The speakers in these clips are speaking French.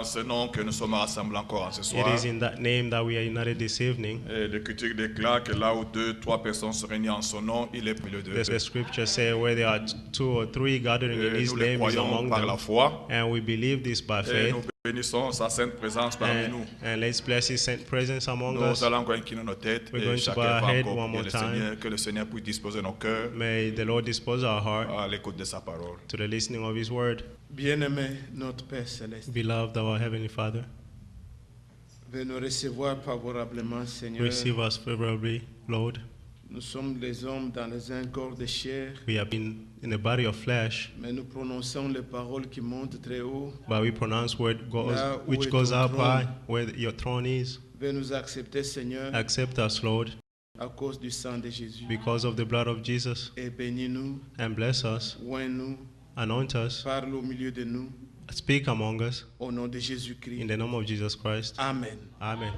Ce nom que nous sommes rassemblés encore ce It soir. is in that name that we are united this evening. Et l'Écriture déclare que là où 2, 3 personnes se réunissent en son nom, il est au milieu d'eux. The scripture says where there are 2 or 3 gathering in His Nous le name is croyons among par them. la foi. And we believe this by Et faith. nous bénissons sa sainte présence parmi nous. And let's bless His saint presence among us. Nous allons encore incliner nos têtes We're et going to chacun bow our va head encore one more prier le time. Seigneur, que le Seigneur puisse disposer nos cœurs May the Lord dispose our heart à l'écoute de sa parole. to the listening of His word. Bien-aimé, notre Père Céleste, Beloved our Heavenly Father, veuille nous recevoir favorablement, Seigneur. receive us favorably, Lord. Nous sommes les hommes dans les un corps de chair, We have been in the body of flesh, mais nous prononçons les paroles qui montent très haut. but we pronounce word goes, Là où which est goes ton up trône. high, where your throne is. Veuille nous accepter, Seigneur, Accept us, Lord, à cause du sang de Jésus. because of the blood of Jesus, Et bénis-nous, and bless us, oins-nous, anoint us, parle au milieu de nous, speak among us, au nom de in Jésus-Christ. the name of Jesus Christ. Amen. Amen.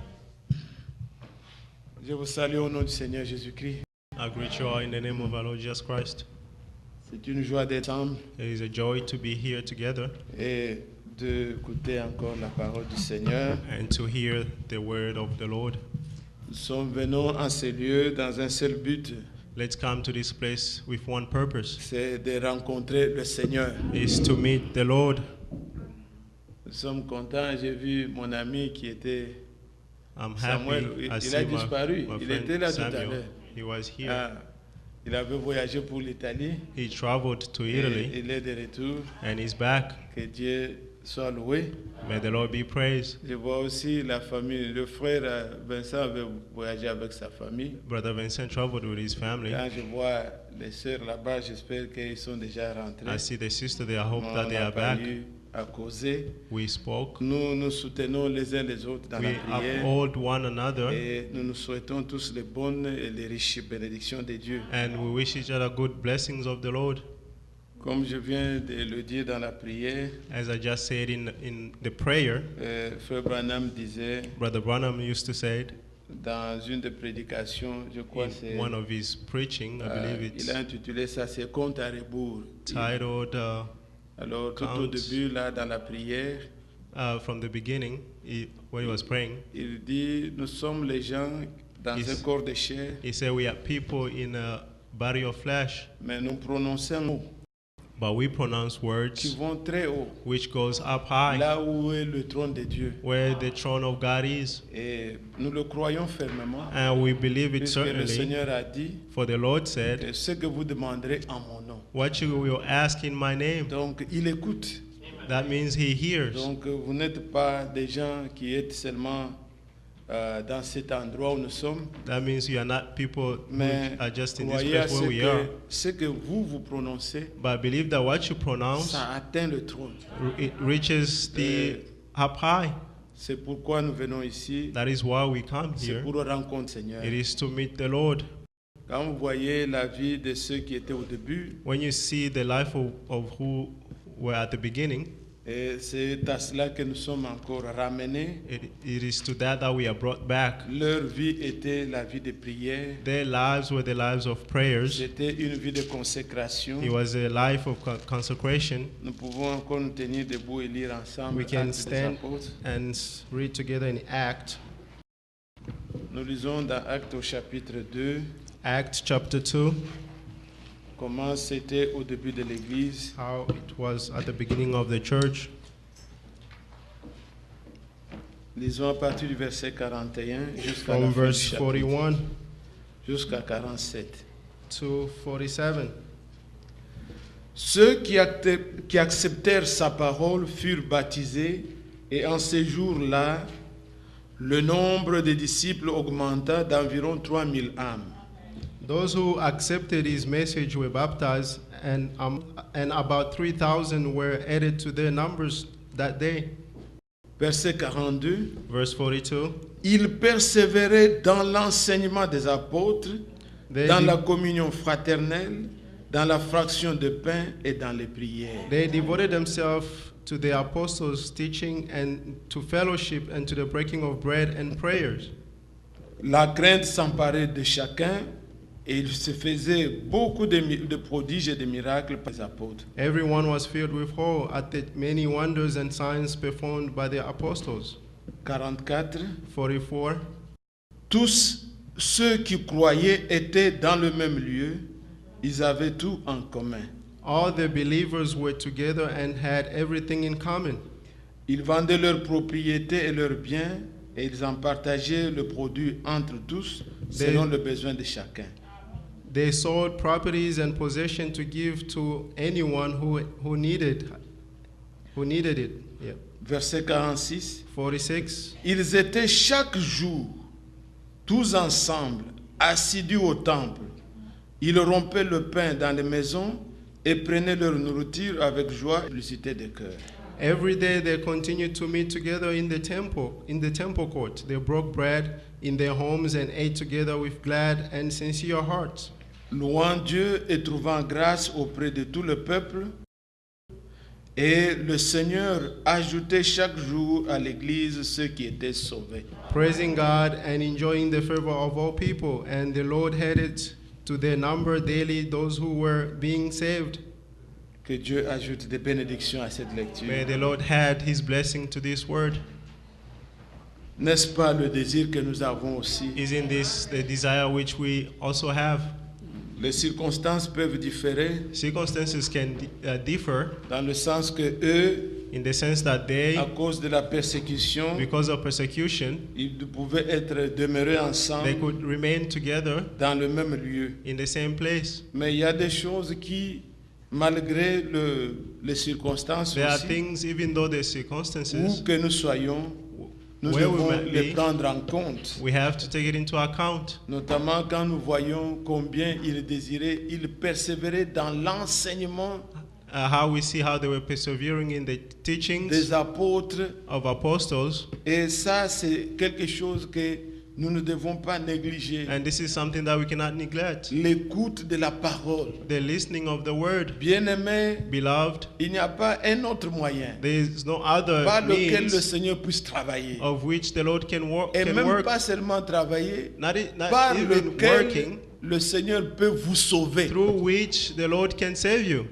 Je vous salue au nom du Seigneur Jésus-Christ. I greet you all in the name of our Lord Jesus Christ. C'est une joie d'être ensemble It is a joy to be here together et d'écouter encore la parole du Seigneur. and to hear the word of the Lord. Nous sommes venus en ce lieu dans un seul but, Let's come to this place with one purpose, c'est de rencontrer le Seigneur. is to meet the Lord. Nous sommes contents. J'ai vu mon ami qui était I'm Samuel. happy. I Il see a disparu. my Il était là friend tout à Samuel. l'heure. He was here. Ah, il avait voyagé pour l'Italie. He traveled to Et Italy il est de retour. and he's back. Que Dieu soit loué. May the Lord be praised. Je vois aussi la famille. Le frère Vincent avait voyagé avec sa famille. Brother Vincent traveled with his family. Quand je vois les sœurs là-bas, j'espère qu'ils sont déjà rentrés. I see the sister there. I hope On that they n'a are pas back. eu à causer. We spoke. Nous nous soutenons les uns les autres dans We la prière. uphold one another Et nous nous souhaitons tous les bonnes et les riches bénédictions de Dieu. and we wish each other good blessings of the Lord. Comme je viens de le dire dans la prière, As I just said in the prayer, Frère Branham disait Brother Branham used to say it dans une des prédications, je crois que c'est, in one of his preaching, I believe il it's a intitulé ça, c'est compte à rebours. titled Alors tout au Counts. début, là, dans la prière, from the beginning, when he was praying, il dit, nous sommes les gens dans Yes. un corps de chair, he said we are people in a body of flesh, mais nous prononçons mots but we pronounce qui words vont très haut, which goes up high, là où est le trône de Dieu. where the throne of God is. Et nous le croyons fermement, And we believe it puisque le certainly, Seigneur a dit, for the Lord said, que ce que vous demanderez en mon nom. what you will ask in my name. Donc, il écoute. That means he hears. Donc, vous n'êtes pas des gens qui êtes seulement dans cet endroit où nous sommes, That means you are not people mais who are just in this croyez à place where we are. ce que vous prononcez, But believe that what you pronounce, ça atteint le trône. it reaches the up high. C'est pourquoi nous venons ici, That is why we come c'est here. pour rencontrer le Seigneur. It is to meet the Lord. Quand vous voyez la vie de ceux qui étaient au début, When you see the life of who were at the beginning, et c'est à cela que nous sommes encore ramenés. it is to that we are brought back. Leur vie était la vie de prière. Their lives were the lives of prayers. C'était une vie de consécration. It was a life of consecration. Nous pouvons encore nous tenir debout et lire ensemble We can Actes des stand Apôtres. and read together in Nous lisons dans Actes au chapitre 2, Acts chapter 2, comment c'était au début de l'Église. how it was at the beginning of the church. Lisons à partir du verset 41 jusqu'à la From fin du verse chapitre, 41 jusqu'à 47. to 47. Ceux qui acceptèrent sa parole furent baptisés, et en ces jours-là, le nombre des disciples augmenta d'environ 3000 âmes. Those who accepted his message were baptized, and about 3,000 were added to their numbers that day. verset 42. Verse 42. Ils persévéraient dans l'enseignement des apôtres, They, dans de- la communion fraternelle, dans la fraction de pain et dans les prières. they devoted themselves to the apostles' teaching and to fellowship and to the breaking of bread and prayers. La crainte s'emparait de chacun et il se faisait beaucoup de prodiges et de miracles par les apôtres. Everyone was filled with awe at the many wonders and signs performed by the apostles. 44. 44. Tous ceux qui croyaient étaient dans le même lieu, ils avaient tout en commun. All the believers were together and had everything in common. Ils vendaient leurs propriétés et leurs biens et ils en partageaient le produit entre tous selon le besoin de chacun. They sold properties and possession to give to anyone who needed it. Yeah. Verset 46. 46. Ils étaient chaque jour, tous ensemble, assidus au temple. Ils rompaient le pain dans les maisons et prenaient leur nourriture avec joie et simplicité de cœur. Every day they continued to meet together in the temple court. They broke bread in their homes and ate together with glad and sincere hearts, Louant Dieu et trouvant grâce auprès de tout le peuple. Et le Seigneur ajoutait chaque jour à l'Église ceux qui étaient sauvés. praising God and enjoying the favor of all people. And the Lord added to their number daily those who were being saved. Que Dieu ajoute des bénédictions à cette May lecture. the Lord add his blessing to this word. N'est-ce pas le désir que nous avons aussi? Isn't this the desire which we also have? Les circonstances peuvent différer Circumstances can differ dans le sens que eux, in the sense that they, à cause de la persécution, because of persecution, ils pouvaient être demeurés they ensemble could remain together dans le même lieu. in the same place. Mais il y a des choses qui, malgré les circonstances There are aussi, things, even though the où circumstances, que nous soyons, nous where we devons might les be, prendre en compte. we have to take it into account. Notamment quand nous voyons combien ils désiraient, ils persévéraient dans l'enseignement How we see how they were persevering in the teachings des apôtres. of apostles, Et ça, c'est quelque chose que nous ne devons pas négliger. and this is something that we cannot neglect. L'écoute de la parole. The listening of the word. Bien-aimés, Beloved, il n'y a pas un autre moyen there is no other par lequel le means Seigneur puisse travailler. of which the Lord can work. Et même pas seulement travailler, Not par even lequel working, le Seigneur peut vous sauver. through which the Lord can save you.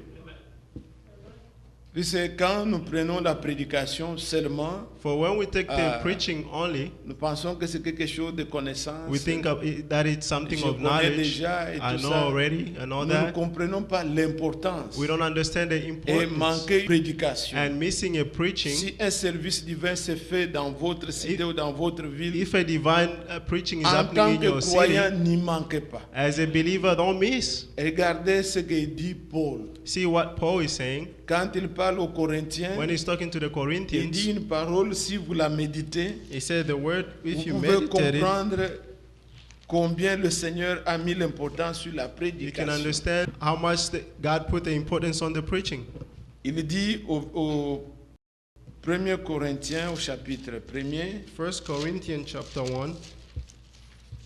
C'est quand nous prenons la prédication seulement, For when we take the preaching only, nous pensons que c'est quelque chose de connaissance. we think of it, that it's something Je of connais knowledge. déjà et I tout know ça. already and all Nous ne that. comprenons pas l'importance. We don't understand the Et importance. manquer de prédication. And missing a preaching, Si un service divin se fait dans votre cité ou dans votre ville, if a divine preaching is en happening tant in your que city, croyant, n'y manquez pas. as a believer, don't miss. Regardez ce que dit Paul. See what Paul is saying Quand il parle aux Corinthiens, when he's talking to the il dit Corinthians. une parole, si vous la méditez, He said the word, vous if you pouvez meditate it, comprendre combien le Seigneur a mis l'importance sur la you can prédication. understand how much God put the importance on the preaching. Il dit au 1 Corinthiens, au chapitre 1er, 1 Corinthians chapter 1,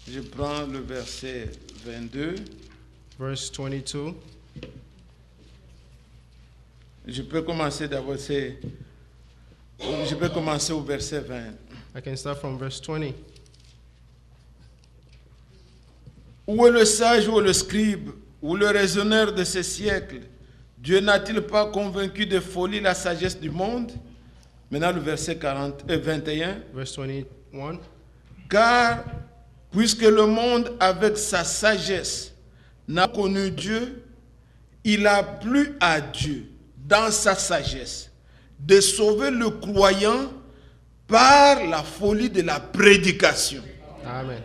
je prends le verset 22, verse 22. je peux commencer au verset 20. I can start from verse 20. Où est le sage ou le scribe ou le raisonneur de ce siècle? Dieu n'a-t-il pas convaincu de folie la sagesse du monde? Maintenant le verset 21. Verse 21. Car puisque le monde avec sa sagesse n'a connu Dieu, il a plu à Dieu dans sa sagesse de sauver le croyant par la folie de la prédication. Amen.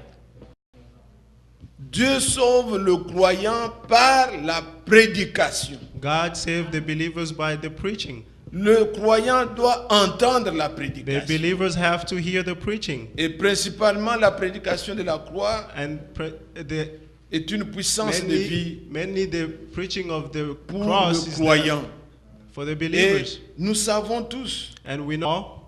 Dieu sauve le croyant par la prédication. God saved the believers by the preaching. Le croyant doit entendre la The prédication. believers have to hear the preaching. Et principalement la prédication de la croix And est une puissance de vie mainly the preaching of the pour cross le is croyant. for the Et believers. nous savons tous And we know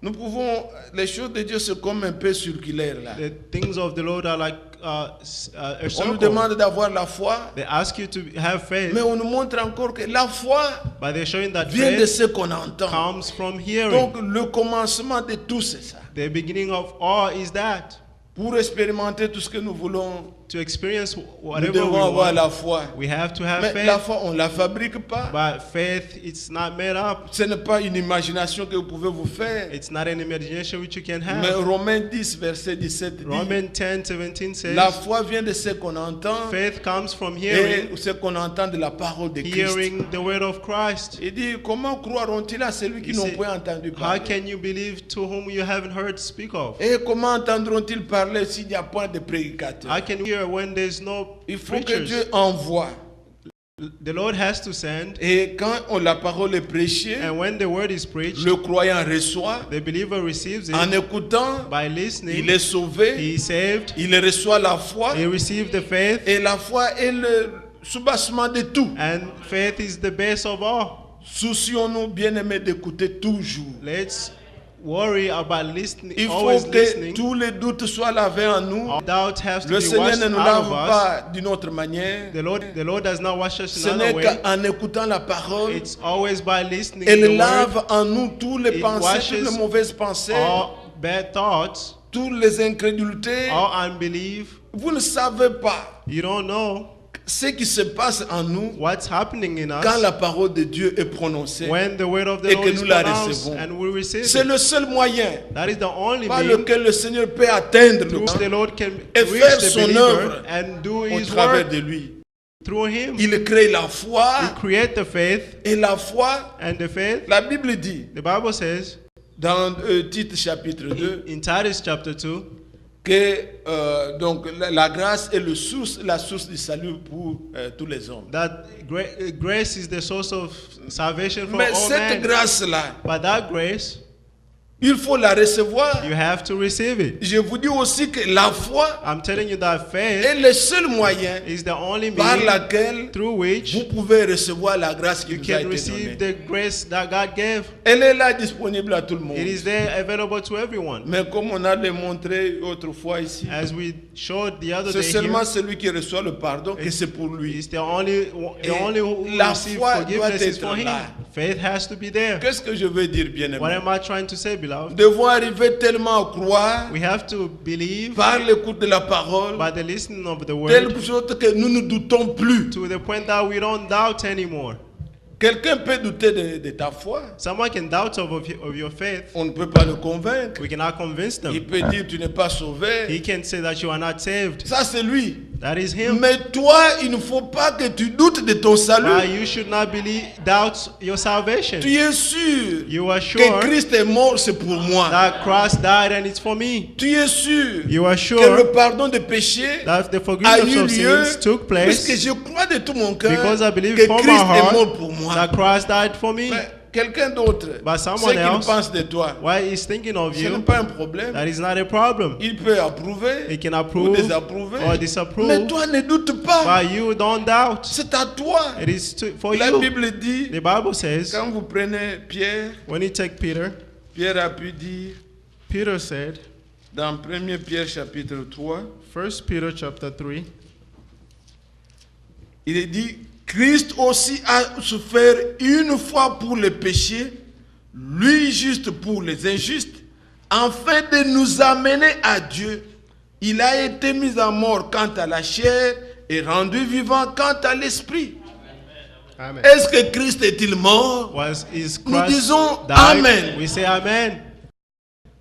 Nous pouvons, les choses de Dieu c'est comme un peu circulaire là. The things of the Lord are like a On nous circle. demande d'avoir la foi, They ask you to have faith, mais on nous montre encore que la foi but they're showing that vient de faith ce qu'on entend. comes from hearing. Donc le commencement de tout c'est ça. The beginning of all is that. Pour expérimenter tout ce que nous voulons, To experience nous whatever we devons avoir want, la foi. we have to have Mais la faith. foi, on ne la fabrique pas. But faith, it's not made up. Ce n'est pas une imagination que vous pouvez vous faire. It's not an imagination which you can Mais have. Romains 10, verset 17 dit, Romans 10:17 la says, foi vient de ce qu'on entend faith comes from hearing, et ce qu'on entend de la parole de Christ. hearing the word of Christ. Il dit, comment croiront-ils à celui qui He n'ont said, point entendu how parler? can you believe to whom you haven't heard speak of? Et comment entendront-ils parler s'il n'y a point de prédicateur? How can you hear when there's no Il faut que preachers? Dieu envoie. The Lord has to send, Et quand la parole est prêchée, and when the word is preached, le croyant reçoit. the believer receives En it écoutant, by il listening. est sauvé, He is saved. il reçoit la foi. He received the faith, Et la foi est le soubassement de tout. and faith is the base of all. Soucions-nous, bien-aimés, d'écouter toujours. Let's worry about listening, Il always faut que listening. tous les doutes soient lavés en nous. All doubt has to Le be Seigneur washed ne nous out lave of us. pas d'une autre manière. The Lord does not wash us Ce in n'est another way. qu'en écoutant la parole, It's always by listening to elle the word. lave en nous tous les It pensées, washes toutes les mauvaises pensées, All bad thoughts, toutes les incrédulités. all unbelief. Vous ne savez pas You don't know ce qui se passe en nous what's happening in quand us la parole de Dieu est prononcée. when the word of the et Lord que is nous la pronounced recevons. and we receive C'est it. le seul moyen That is the only par means lequel le Seigneur peut atteindre le through which the monde Lord can et reach faire the son believer œuvre and do au His travers work de lui. through Him. Il crée la foi He create the faith, et la foi, and the faith, la Bible dit the Bible says dans Tite chapitre 2 in Titus chapter 2 que donc la grâce est la source du salut pour tous les hommes. that grace is the source of salvation for Mais all cette men. grâce-là, But that grace, il faut la recevoir. you have to receive it. Je vous dis aussi que la foi I'm telling you that faith est le seul moyen is the only par means laquelle through which vous pouvez recevoir la grâce qui you vous a can été receive donnée. the grace that God gave. Elle est là disponible à tout le monde. It is there available to everyone. Mais comme on a démontré autrefois ici, As we showed the other c'est day seulement here, celui qui reçoit le pardon que c'est pour lui. it's the only who la receive foi doit forgiveness is être for him. là. Faith has to be there. Qu'est-ce que je veux dire, bien What aimé? am I trying to say, beloved? Nous devons arriver tellement à croire We have to believe par l'écoute de la parole, by the listening of the telle word sorte que nous ne doutons plus. to the point that we don't doubt anymore. Quelqu'un peut douter de ta foi. Someone can doubt of your faith. On ne peut pas le convaincre. We cannot convince Il them. peut dire tu n'es pas sauvé. He can say that you are not saved. Ça, c'est lui. That is him. Mais toi, il ne faut pas que tu doutes de ton But salut. you should not doubt your salvation. Tu es sûr You are que sure Christ est mort, c'est pour moi. that Christ died and it's for me. Tu es sûr You are que sure le pardon des péchés that the a forgiveness eu of lieu sins took puisque place je crois de tout mon cœur because I believe que from Christ my est mort heart pour moi. that Christ died for me. Mais quelqu'un d'autre, But ce someone qu'il else, pense de toi, why he's thinking of ce n'est you, pas un problème. that is not a problem. Il peut approuver He can ou approve désapprouver. or disapprove, Mais toi, ne doute pas. but you don't doubt. C'est à toi. It is for La you. Bible dit, The Bible says, quand vous prenez Pierre, when you take Peter, Pierre a pu dire Peter said, dans 1 Pierre chapitre 3, 1 Peter chapter 3, il est dit, Christ aussi a souffert une fois pour les péchés, lui juste pour les injustes, afin de nous amener à Dieu. Il a été mis à mort quant à la chair et rendu vivant quant à l'esprit. Amen. Est-ce que Christ est-il mort? Is Nous Christ disons died? Amen. We say Amen.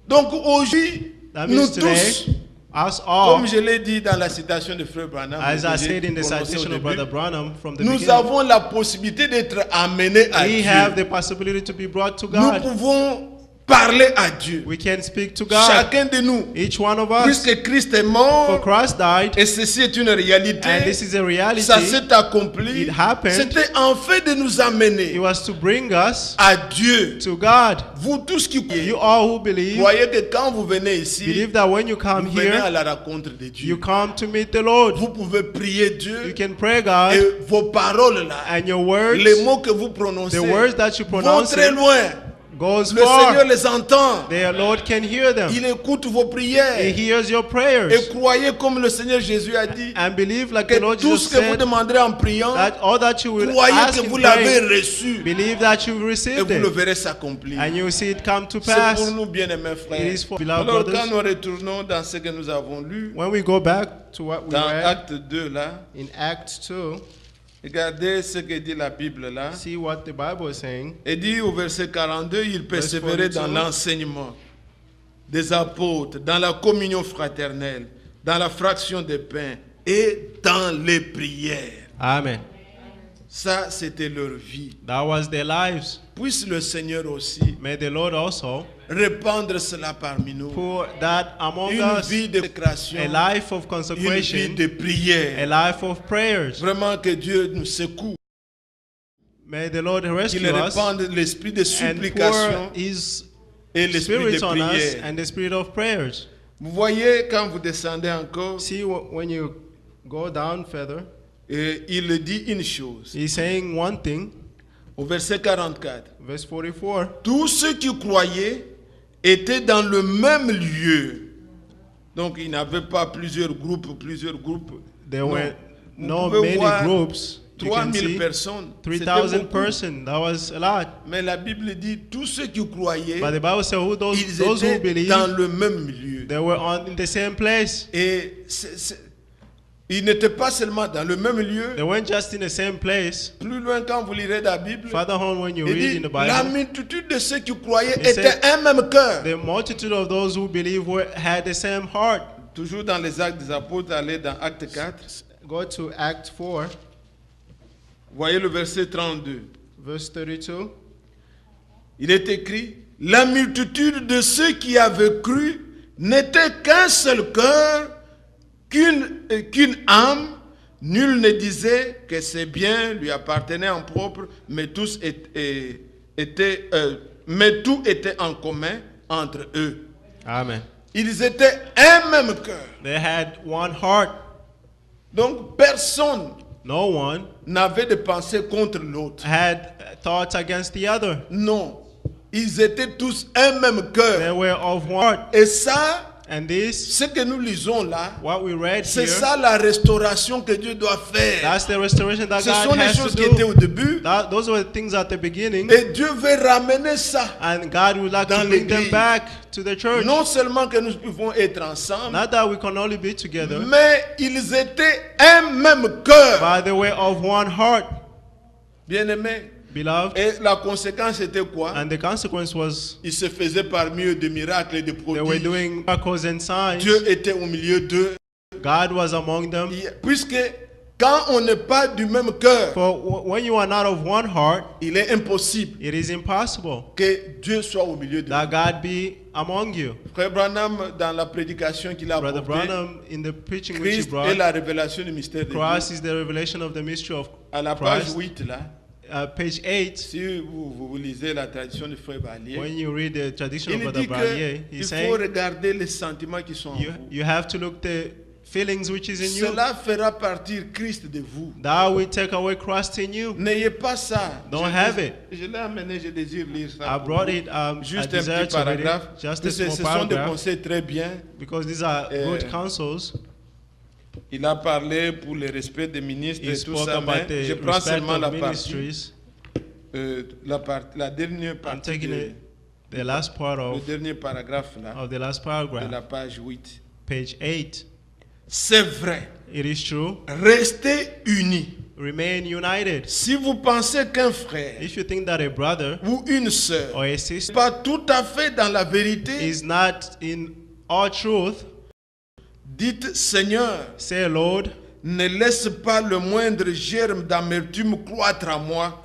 Donc aujourd'hui, That nous means today, tous, us all, comme je l'ai dit dans la citation de Frère Branham, as que I j'ai said in the prononcé au citation of début, Brother Branham from the nous beginning, avons la possibilité d'être amenés à we Dieu. have the possibility to be brought to Nous God. pouvons parler à Dieu. We can speak to God. Chacun de nous, Each one of us. puisque Christ est For mort, Christ died, et ceci est une réalité, and this is a reality. ça s'est accompli, It happened. c'était en fait de nous It amener was to bring us à Dieu. to God. Vous tous qui croyez, You all who believe, croyez que quand vous venez ici, believe that when you come vous venez à here, la rencontre de Dieu. you come to meet the Lord. Vous pouvez prier You Dieu can pray God, et vos paroles là, and your words, les mots que vous prononcez the words that you vont pronounce très loin. goes Le Seigneur far. les entend. The Lord can hear them. Il écoute vos He prières. hears your Et prayers. croyez comme le Seigneur Jésus a dit And believe like que the Lord tout Jesus ce que vous said, demanderez en priant, that all that you will croyez ask que in vous l'avez prayer, reçu believe that you've et received vous le it. verrez s'accomplir. And you will see it come to C'est pass. pour nous, bien-aimés It frères. is for beloved Alors, quand brothers. nous retournons dans ce que nous avons lu, When we go back to what we dans read Acte 2, là, in Acts 2, regardez ce que dit la Bible, là. see what the Bible is saying. Et dit au verset 42, il persévérait dans 42. l'enseignement des apôtres, dans la communion fraternelle, dans la fraction des pains et dans les prières. Amen. Ça, c'était leur vie. That was their lives. Puisse le Seigneur aussi May the Lord also répandre cela parmi nous. pour that among Une us vie de création, a life of une vie consecration, de a prière. life of prayers. Vraiment que Dieu nous secoue, May the Lord qu'il rescue us répande l'esprit de and supplication pour His et l'esprit de Spirit on us prière. and the spirit of prayers. Vous voyez, quand vous descendez encore, See, when you go down further, il dit une chose. He's saying one thing, Au verset 44. verse 44. Tous ceux qui croyaient étaient dans le même lieu. Donc, il n'y avait pas plusieurs groupes. There Non. were Vous no pouvez many voir groups. You can 3000 see personnes. C'était 3,000 beaucoup. persons. That was a lot. Mais la Bible dit tous ceux qui croyaient, But the Bible says those ils who étaient believe, dans le même lieu. they were in the same place. Et ils n'étaient pas seulement dans le même lieu. They weren't just in the same place. Plus loin, quand vous lirez la Bible, Further on, when you il read dit in the la Bible, multitude de ceux qui croyaient It said- étaient un même cœur. the multitude of those who believe had the same heart. Toujours dans les Actes des Apôtres, allez dans Acte 4. Go to Act 4, Voyez le verset 32. verse 32. Il est écrit, la multitude de ceux qui avaient cru n'était qu'un seul cœur, qu'une âme. Nul ne disait que ses biens lui appartenaient en propre, mais tout était en commun entre eux. Amen. Ils étaient un même cœur. They had one heart. Donc personne No one n'avait de pensée contre l'autre. had thoughts against the other. Non, ils étaient tous un même They cœur. were of one heart. Et ça, And this, ce que nous lisons là, what we read c'est here, ça la restauration que Dieu doit faire. that's the restoration that Ce sont God les has choses to qui étaient do. au début. Those were the things at the beginning. Et Dieu veut ramener ça. And God would like Dans to bring them l'église. back to the church. Non seulement que nous pouvons être ensemble, Not that we can only be together, mais ils étaient un même cœur. but they were of one heart, Bien-aimés. beloved. Et la conséquence était quoi? And the consequence was Ils se faisaient parmi eux des miracles et des they were prodiges. doing miracles and signs. Dieu était au milieu d'eux. God was among them. Puisque quand on n'est pas du même cœur, For when you are not of one heart, il est impossible it is impossible que Dieu soit au milieu de that nous. God be among you. Frère Branham, dans la prédication qu'il a Brother apportée, Branham, in the preaching which he Christ est brought, la révélation du mystère de Dieu. Christ is the revelation of the mystery of À la page Christ. 8, là, Page 8, si vous lisez la tradition de Frère Barlier, when you read the tradition of il Brother dit Bralier, qu'il he's faut saying regarder les sentiments qui sont en vous. you have to look the feelings which is in you. Cela fera partir Christ de vous. That will take away Christ in you. N'ayez pas ça. Don't have it. Je l'ai amené, je désire lire ça. I pour brought vous. it. I Juste un desire petit to read paragraphe. it. Just a Ce small sont des paragraph, conseils très bien. because these are good counsels. Il a parlé pour le respect des ministres He et tout spoke ça, about mais je the prends respect seulement la of partie, ministries. la dernière I'm partie, taking the last part le of dernier paragraphe là, the last de la paragraph, page 8. page 8. C'est vrai. It is true. Restez unis. Remain united. Si vous pensez qu'un frère If you think that a brother ou une sœur or a n'est sister pas tout à fait dans la vérité, is not in all truth, dites Seigneur, say, Lord, ne laisse pas le moindre germe d'amertume croître en moi.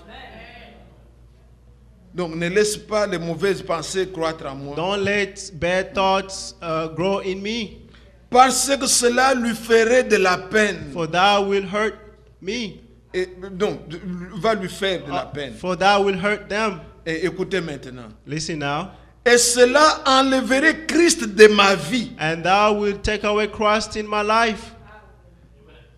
Donc ne laisse pas les mauvaises pensées croître en moi. don't let bad thoughts grow in me, Parce que cela lui ferait de la peine. for that will hurt me. Et, donc, va lui faire de la peine. For that will hurt them. Et écoutez maintenant. Listen now. Et cela enlèverait Christ de ma vie. And that will take away Christ in my life.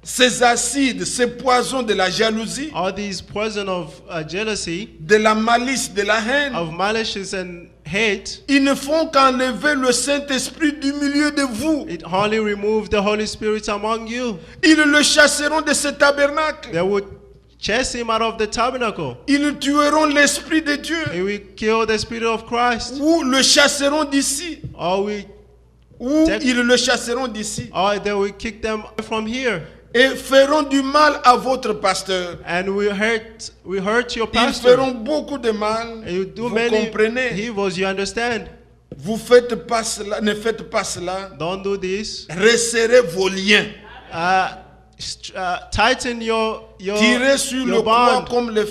ces acides, ces poisons de la jalousie, all these poison of jealousy, de la malice, de la haine, of malicious and hate, ils ne font qu'enlever le Saint-Esprit du milieu de vous. it only removes the Holy Spirit among you. Ils le chasseront de ce tabernacle. They would chase him out of the tabernacle. Ils tueront l'Esprit de Dieu. They will kill the Spirit of Christ. Ou le chasseront d'ici. Or we, Ou ils le chasseront d'ici. or they will kick them from here. Et feront du mal à votre pasteur. And we hurt your Ils pastor. feront beaucoup de mal. And you do Vous many comprenez? evils, you understand? Vous faites pas cela, ne faites pas cela. Don't do this. Resserrez vos liens. Tighten your Tirez sur le your poids bond. comme le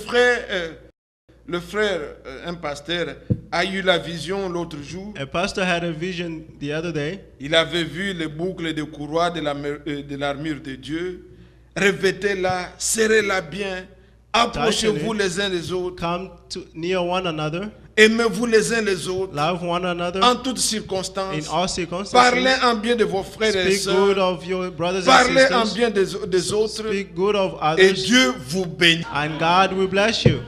frère, un pasteur, a eu la vision l'autre jour. A pastor had a vision the other day. Il avait vu les boucles de courroie de l'armure de Dieu. Revêtez-la, serrez-la bien. Approchez-vous les uns les autres. Come near one another. Aimez-vous les uns les autres. Love one another En toutes in circonstances. all circumstances. Parlez en bien de vos frères et Speak good sœurs. of your brothers and Parlez en sisters. bien des autres. Speak good of Et others. Dieu vous bénit. And God will bless you.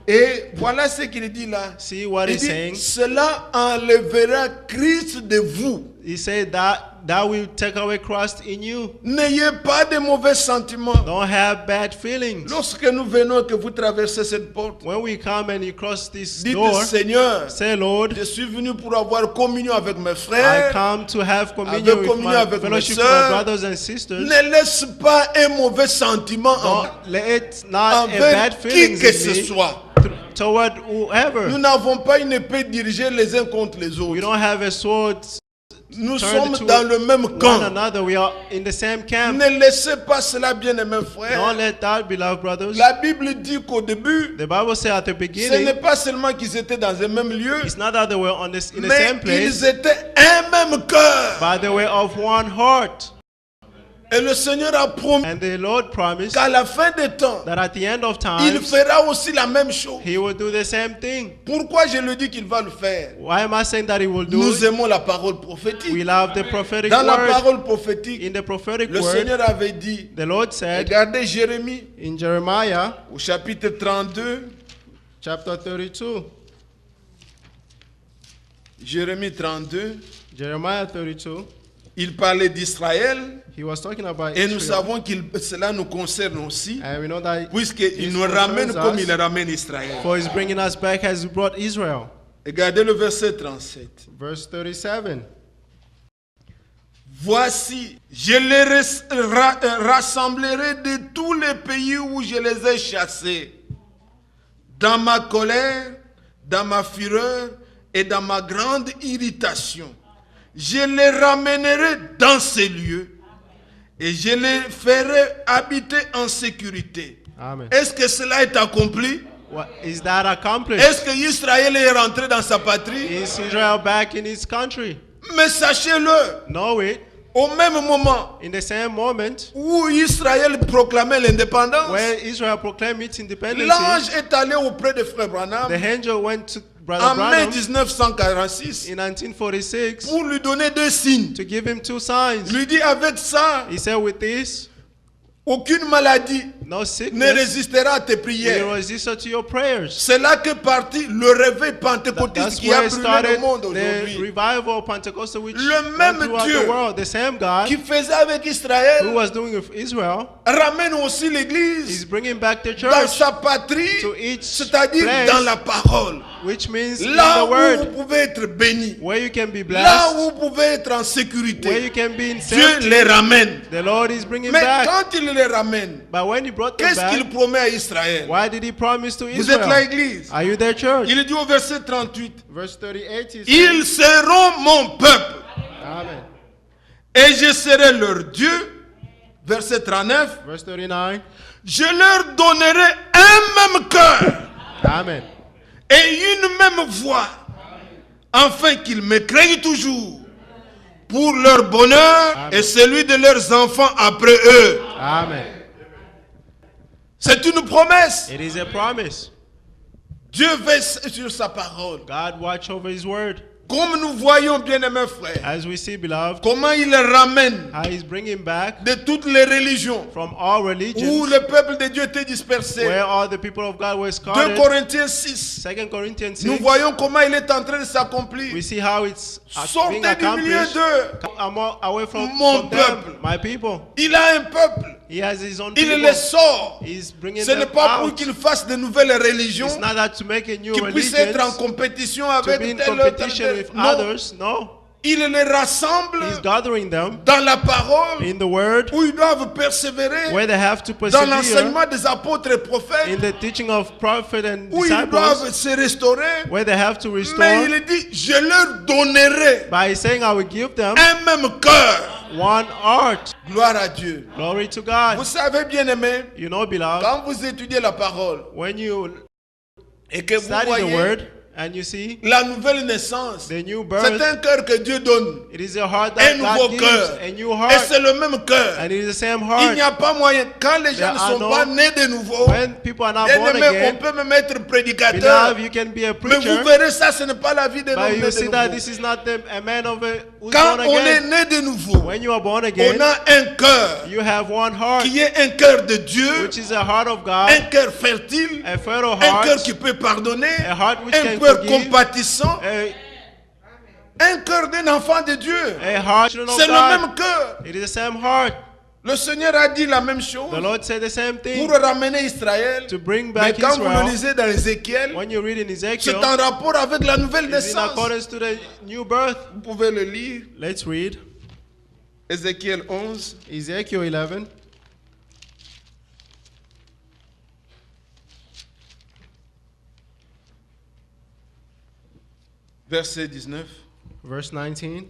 Et voilà ce qu'il dit là. See what Il he's dit, saying? cela enlèvera Christ de vous. He said that will take away Christ in you. N'ayez pas de mauvais sentiments. Don't have bad feelings. Lorsque nous venons et que vous traversez cette porte, When we come and you cross this dites door, Seigneur, say, Lord, je suis venu pour avoir communion avec mes I frères. come to have communion Avec with communion my avec mes fellowship with sœurs. my brothers and sisters. Ne laisse pas un mauvais sentiment Don't let it not a envers bad qui feelings que in ce me soit. toward whoever. Nous n'avons pas une épée dirigée les uns contre les We autres. don't have a sword Nous turned sommes to dans le même one camp. another. We are in the same camp. Ne laissez pas cela, bien-aimés Don't frères. let that, beloved brothers. La Bible dit qu'au début, The Bible says at the ce beginning, n'est pas seulement qu'ils étaient dans un même lieu, it's not that they were in the mais same place, ils étaient un même cœur. but they were of one heart. Et le Seigneur a promis And the Lord promised qu'à la fin des temps, that at the end of il time, fera aussi la même chose. He will do the same thing. Pourquoi je le dis qu'il va le faire? Why am I saying that He will do Nous it? aimons la parole prophétique. We love the prophetic Dans la word. parole prophétique, In the prophetic le word, Seigneur avait dit, the Lord said regardez Jérémie in Jeremiah au chapitre 32, chapter 32, Jérémie 32, Jeremiah 32, il parlait d'Israël he was talking about et nous Israel. savons que cela nous concerne aussi, And we know that puisqu'il this nous ramène concerns comme us, il ramène Israël. for He's bringing us back as He brought Israel. Regardez le verset 37. Verse 37. Voici, je les rassemblerai de tous les pays où je les ai chassés, dans ma colère, dans ma fureur et dans ma grande irritation. Je les ramènerai dans ces lieux et je les ferai habiter en sécurité. Amen. Est-ce que cela est accompli? What, is that accomplished? Est-ce que Israël est rentré dans sa patrie? Is Israel back in his country? Mais sachez-le, Know it. au même moment In the same moment où Israël proclamait l'indépendance, where Israel proclaimed its independence, l'ange est allé auprès de Frère Branham the angel went to Brother en mai Branham 1946 in 1946 pour lui donner deux signes. to give him two signs. Lui dit, avec ça, He said, with this, aucune maladie no ne sickness résistera à tes will prières. resist to your prayers. C'est là que partit le réveil pentecôtiste That's qui a where it brûlé le started monde the aujourd'hui. revival of Pentecostal which Le went même throughout Dieu the world. The same God Qui faisait avec who Israël was doing with Israel ramène aussi is l'église bringing back the dans church sa patrie, to each c'est-à-dire place, dans la parole. which means in Là the où word, vous pouvez être béni, where you can be là blessed, où vous pouvez être en where sécurité, you can be in Dieu safety. les ramène. The Lord is bringing Mais back. quand il les ramène, But when He brought them qu'est-ce qu'il back, promet à Israël? why did He promise to Vous êtes Israel? l'église. Are you their church? Il dit au verset 38, Verse 38 is ils seront mon peuple Amen. et je serai leur Dieu. Verset 39, Verse 39. je leur donnerai un même cœur Amen. et une même voix, afin qu'ils me craignent toujours pour leur bonheur Amen. et celui de leurs enfants après eux. Amen. C'est une promesse. It is a promise. Dieu veille sur sa parole. God watch over His word. Comme nous voyons, bien-aimés frères, As we see, beloved, comment il les ramène how he's bringing back de toutes les religions from all où religions le peuple de Dieu était dispersé. where all the people of God were 2 scattered. Corinthiens 6. 2 Corinthians 6, Nous voyons comment il est en train de s'accomplir. we see how it's Sortez being du milieu accomplished. d'eux. Come away from Mon them, peuple. my people. Il a un peuple. He has his own Il people. les sort. He's bringing Ce n'est them pas pour out. qu'ils fassent de nouvelles religions It's not that to make a new qui puissent être en religion, compétition to avec be in tel autre. competition with Non, others. No, il les rassemble he's gathering them dans la parole in the word où ils doivent persévérer, where they have to dans persevere l'enseignement des apôtres et prophètes in the teaching of prophet and où ils disciples, doivent se restaurer. where they have to Mais restore. il dit, je leur donnerai By saying, I will give them un même cœur. one heart. Gloire à Dieu. Glory to God. Vous savez, bien aimé, You know, beloved, quand vous étudiez la parole when you et que vous study the voyez word and you see la nouvelle naissance, the new c'est birth, un cœur que Dieu donne. it is a heart Un that nouveau God cœur. gives, a new Et heart, c'est le même cœur. and it is the same Il heart. n'y a pas moyen. Quand les gens There ne are sont no- pas nés de nouveau, When people are not bien born aimé, on again, peut même être prédicateur. beloved, you can be a Mais preacher, vous verrez, ça, ce n'est pas la vie d'un homme but né you de see that nouveau. this is not a man of a who's Quand born on est again. né de nouveau, When you are born on again, a un cœur you have one heart, qui est un cœur de Dieu, which is a heart of God, un cœur fertile, a fertile un cœur heart, qui peut pardonner, a heart which un can cœur forgive, compatissant, a un cœur d'un enfant de Dieu. heart of C'est le God. même cœur. It is the same heart. Le Seigneur a dit la même chose The Lord said the same thing pour ramener Israël. to bring Mais back quand vous le Israel. lisez dans Ézéchiel, When you read in c'est Ezekiel, en rapport avec la nouvelle it's in naissance. accordance to the new birth. Vous pouvez le lire. Let's read Ézéchiel 11. Ezekiel 11. Verset 19. Verse 19.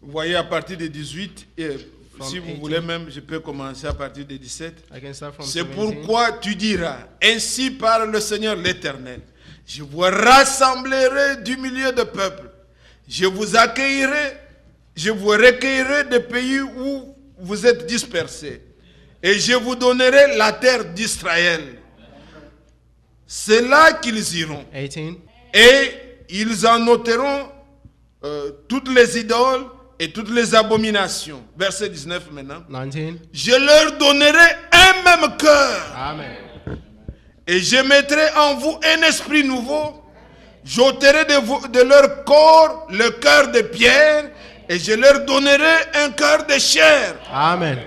Vous voyez à partir de 18, et si vous 18. voulez même, je peux commencer à partir de 17. I can start from C'est 17. pourquoi tu diras, ainsi parle le Seigneur l'Éternel, je vous rassemblerai du milieu de peuples, je vous accueillerai, je vous recueillerai des pays où vous êtes dispersés, et je vous donnerai la terre d'Israël. C'est là qu'ils iront, 18. et ils en ôteront toutes les idoles et toutes les abominations. Verset 19 maintenant. 19. Je leur donnerai un même cœur. Amen. Et je mettrai en vous un esprit nouveau. J'ôterai de leur corps le cœur de pierre. Et je leur donnerai un cœur de chair. Amen.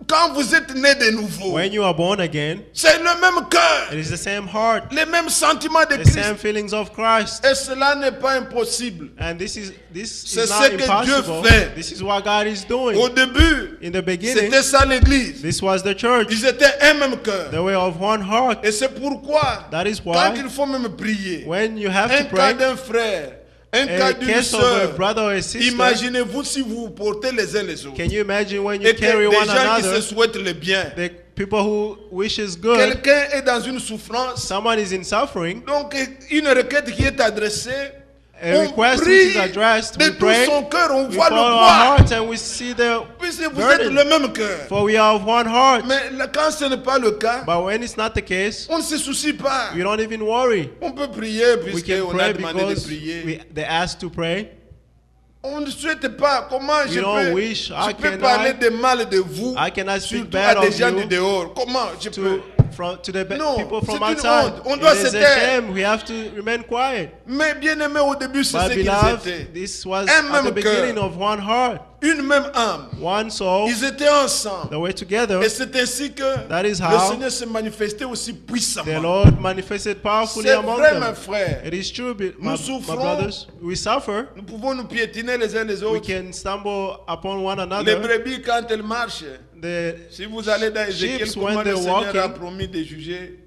Quand vous êtes né de nouveau, When you are born again, c'est le même it cœur, is the same heart, les mêmes sentiments de the Christ. same feelings of Christ. Et cela n'est pas impossible. And this C'est is ce not que Dieu impossible. fait. This is what God is doing. Au début, In the beginning, c'était ça l'église. this was the church. Ils étaient un même cœur. They were of one heart. Et c'est pourquoi, That is quand why il faut même prier, when you have un to cas pray, d'un frère, un a cas d'une case of a sœur, brother or a sister, imaginez-vous si vous vous portez les uns les autres. can you imagine when you Et que carry des one gens qui se another, souhaitent le bien. the people who wishes good, Quelqu'un est dans une souffrance. someone is in suffering, Donc une requête qui est adressée, a on request prie which is addressed, de we tout pray, son cœur, on we voit follow le our poids. hearts and we see the Puisque vous êtes burden. le même cœur. For we are of one heart. Mais quand ce n'est pas le cas, But when it's not the case, on ne se soucie pas. we don't even worry. On peut prier We puisqu'on can a pray demandé de because prier. they asked to pray. On ne souhaite pas. Comment We je don't peux, wish. je How peux can parler I- de mal de vous, I cannot speak surtout bad à des of gens you du dehors. Comment je peux? to the Non, people from c'est une outside. honte. On doit It se is a taire. shame. We have to remain quiet. Mais bien aimé, au début, c'est But ce qu'ils beloved, étaient. this was Un at même the beginning cœur. of one heart, Une même âme. one soul. Ils étaient ensemble. They were together. Et c'est ainsi que That is le how Seigneur s'est manifesté aussi The puissamment. Lord manifested powerfully C'est among vrai, mes them. frères. It is true, Nous my souffrons. brothers. We suffer. Nous pouvons nous piétiner les uns les We autres. can stumble upon one Les another. brebis, quand elles marchent, The si vous allez dans Ézéchiel, sheep, comment when le they're Seigneur a walking, promis de juger,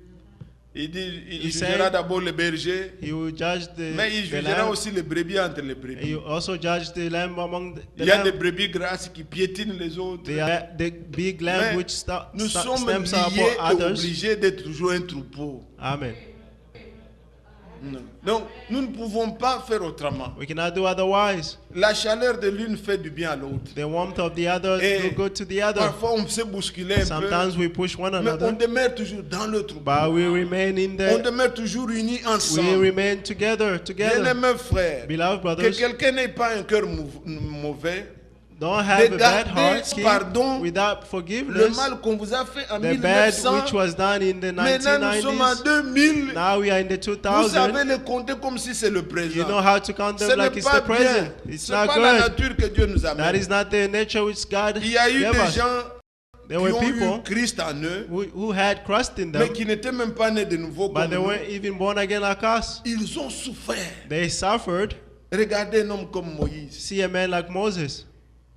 il dit il He jugera said d'abord les bergers, He will judge mais il the jugera lamb. aussi les brebis entre les He brebis. will also judge the lamb among the Il y a des lamb. brebis grasses qui piétinent les autres. They are the big lamb Mais which nous sommes stamps liés upon et others. obligés d'être toujours un troupeau. Amen. Non. Donc, nous ne pouvons pas faire autrement. We cannot do otherwise. La chaleur de l'une fait du bien à l'autre. The warmth of the other Et do good to the other. parfois, on se bouscule un peu, Sometimes we push one mais on another, demeure toujours dans le trou. but we remain in On the. demeure toujours unis We ensemble. remain together. Bien-aimés frères, Beloved que brothers, quelqu'un n'ait pas un cœur mauvais, don't have a de bad garder heart, King, pardon, without le forgiveness. mal qu'on vous a fait en The bad 1900, which was done in the maintenant nous sommes en 1990s. 2000. Now we are in the Vous savez 2000s. les compter comme si c'est le You présent. know how to count Ce them like n'est it's pas the bien. present. It's Ce not n'est pas la good. nature que Dieu nous That amène. is not the nature which God Il y a eu gave des us. gens There qui were ont eu people Christ en eux, who had Christ in mais them, qui n'étaient même pas nés de nouveau but comme they nous. weren't even born again like us. Ils ont souffert. They suffered. Regardez un homme comme Moïse. See a man like Moses.